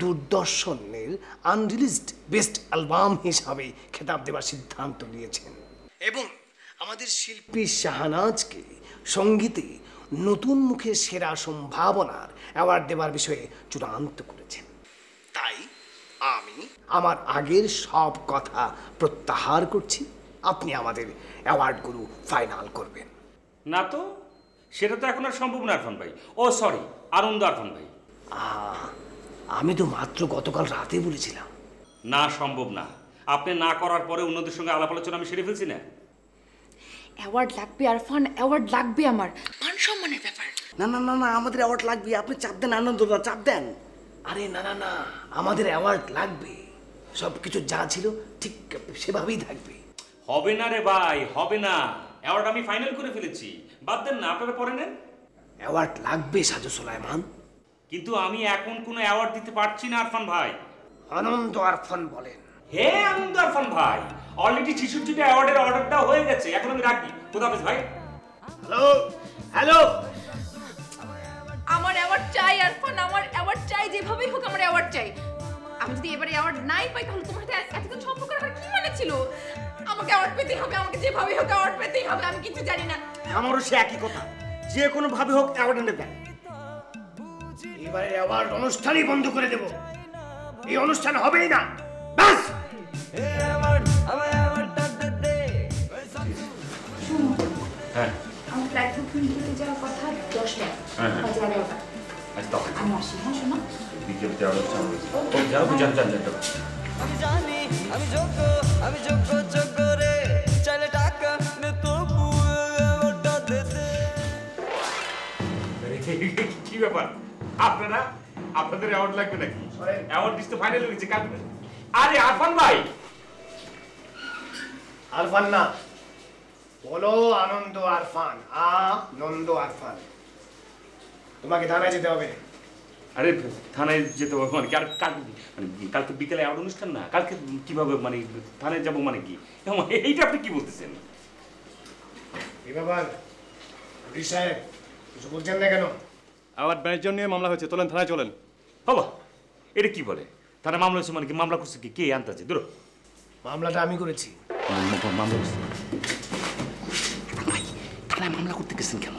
Speaker 5: দূরদর্শনের আনরিলিজড বেস্ট অ্যালবাম হিসাবে খেতাব দেওয়ার সিদ্ধান্ত নিয়েছেন, এবং আমাদের শিল্পী শাহনাজকে সঙ্গীতে নতুন মুখে সেরা সম্ভাবনার অ্যাওয়ার্ড দেওয়ার বিষয়ে চূড়ান্ত করেছেন। তাই আমি আমার আগের সব কথা প্রত্যাহার করছি, আপনি আমাদের অ্যাওয়ার্ডগুলো ফাইনাল করবেন।
Speaker 6: না তো, সেটা তো এখন আর সম্ভব না আরফান ভাই। ও সরি, আনন্দ আরফান ভাই।
Speaker 5: আমি তো মাত্র গতকাল রাতে বলেছিলাম।
Speaker 6: না, সম্ভব না। আপনি না করার পরে অন্যদের সঙ্গে আলাপ আলোচনা আমি সেরে ফেলছি না।
Speaker 3: অ্যাওয়ার্ড লাগবে আরফান, অ্যাওয়ার্ড লাগবে, আমার মান সম্মানের ব্যাপার।
Speaker 11: না না না না, আমাদের অ্যাওয়ার্ড লাগবে, আপনি চাপ দেন আনন্দদা, চাপ দেন।
Speaker 5: আরে না না না, আমাদের অ্যাওয়ার্ড লাগবে, সব কিছু যা ছিল ঠিক সেভাবেই থাকবে।
Speaker 6: হবে না রে ভাই, হবে না। অ্যাওয়ার্ড আমি ফাইনাল করে ফেলেছি, বাদ দেন না, আপনারা পরে নেন।
Speaker 5: অ্যাওয়ার্ড লাগবে সাজু সুলাইমান,
Speaker 6: কিন্তু আমি এখন কোনো অ্যাওয়ার্ড দিতে পারছি না আরফান ভাই।
Speaker 5: আনন্দ আরফান বলেন।
Speaker 6: হে আনন্দ আরফান ভাই, অলরেডি 66টা অ্যাওয়ার্ডের অর্ডারটা হয়ে গেছে, এখন আমি রাখি। খোদাফেজ ভাই।
Speaker 5: হ্যালো হ্যালো,
Speaker 3: আমার অ্যাওয়ার্ড চাই আরফান, আমার অ্যাওয়ার্ড চাই, যেভাবেই হোক আমার অ্যাওয়ার্ড চাই। আমি যদি এবারে অ্যাওয়ার্ড নাই পাই তাহলে তোমার সাথে এতদিন সম্পর্ক রাখার কি মানে ছিল? আমাকে অ্যাওয়ার্ড পেতেই হবে, আমাকে যেভাবেই হোক অ্যাওয়ার্ড পেতেই হবে, আমি কিছু জানি না।
Speaker 11: আমারও সে একই কথা, যে কোনো ভাবে হোক অ্যাওয়ার্ড এনে দেন।
Speaker 5: এবারে অ্যাওয়ার্ড অনুষ্ঠানই বন্ধ করে দেব, এই অনুষ্ঠান হবেই না, ব্যাস।
Speaker 6: হ্যাঁ,
Speaker 10: আমার ফ্লাইট বুকিং হতে যাওয়ার কথা 10টা, বাজে 11টা।
Speaker 16: আমি আসি, হ্যাঁ শোনো।
Speaker 6: বিকেলতে অনুষ্ঠান হয়েছে যাও যান যান যান
Speaker 1: আমি জানি আমি যোগ্য যোগ্য রে চাইলে টাকা নে তবু ওটা দে দে।
Speaker 6: কি ব্যাপার আপনারা আপনাদের অ্যাওয়ার্ড লাগবে নাকি? অ্যাওয়ার্ড লিস্ট তো ফাইনাল হয়েছে কাল। আরে আরফান ভাই।
Speaker 5: আরফান না, বলো আনন্দ আরফান। আনন্দ আরফান। তোমাকে থানায় যেতে হবে।
Speaker 6: আরে থানায় যেতে হবে মানে কি? আর কালকে বিকেলে অ্যাওয়ার্ড অনুষ্ঠান না, কালকে কিভাবে মানে থানায় যাবো মানে কি? এইটা আপনি কি বলতেছেন?
Speaker 5: এই ব্যাপার পুলিশ সাহেব কিছু বলছেন না কেন?
Speaker 7: অ্যাওয়ার্ড ম্যানেজার নিয়ে মামলা হয়েছে, চলেন থানায় চলেন।
Speaker 6: বাবা এটা কি বলে? থানায় মামলা হয়েছে মানে কি? মামলা করছে কি? কে আনতে আছে? দূর
Speaker 5: মামলাটা আমি করেছি।
Speaker 6: মামলা করছে থানায় মামলা করতে গেছেন কেন?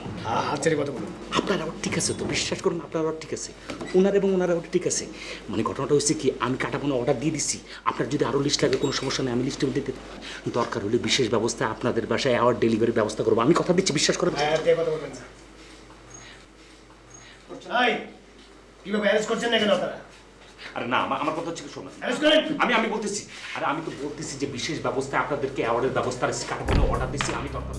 Speaker 5: হাত ছেড়ে কথা বলুন।
Speaker 6: আপনার আবার ঠিক আছে তো, বিশ্বাস করুন আপনার আবার ঠিক আছে, ওনার এবং ওনার আবার ঠিক আছে। মানে ঘটনাটা হচ্ছে কি, আমি কাটাপোনা অর্ডার দিয়ে দিচ্ছি। আপনার যদি আরও লিস্ট লাগে কোনো সমস্যা নেই, আমি লিস্টেও দিতে দরকার হলে বিশেষ ব্যবস্থা আপনাদের বাসায় অ্যাওয়ার্ড ডেলিভারির ব্যবস্থা করবো। আমি কথা দিচ্ছি, বিশ্বাস করবেন।
Speaker 5: কথা বলবেন না। কিভাবে অ্যারেস্ট করছেন না কেন আপনারা?
Speaker 6: আরে না আমার কথা হচ্ছে কি, শোনো আমি বলতেছি, আরে আমি তো বলতেছি যে বিশেষ ব্যবস্থা আপনাদেরকে অ্যাওয়ার্ডের ব্যবস্থা কাটাপোনা অর্ডার দিচ্ছি আমি দরকার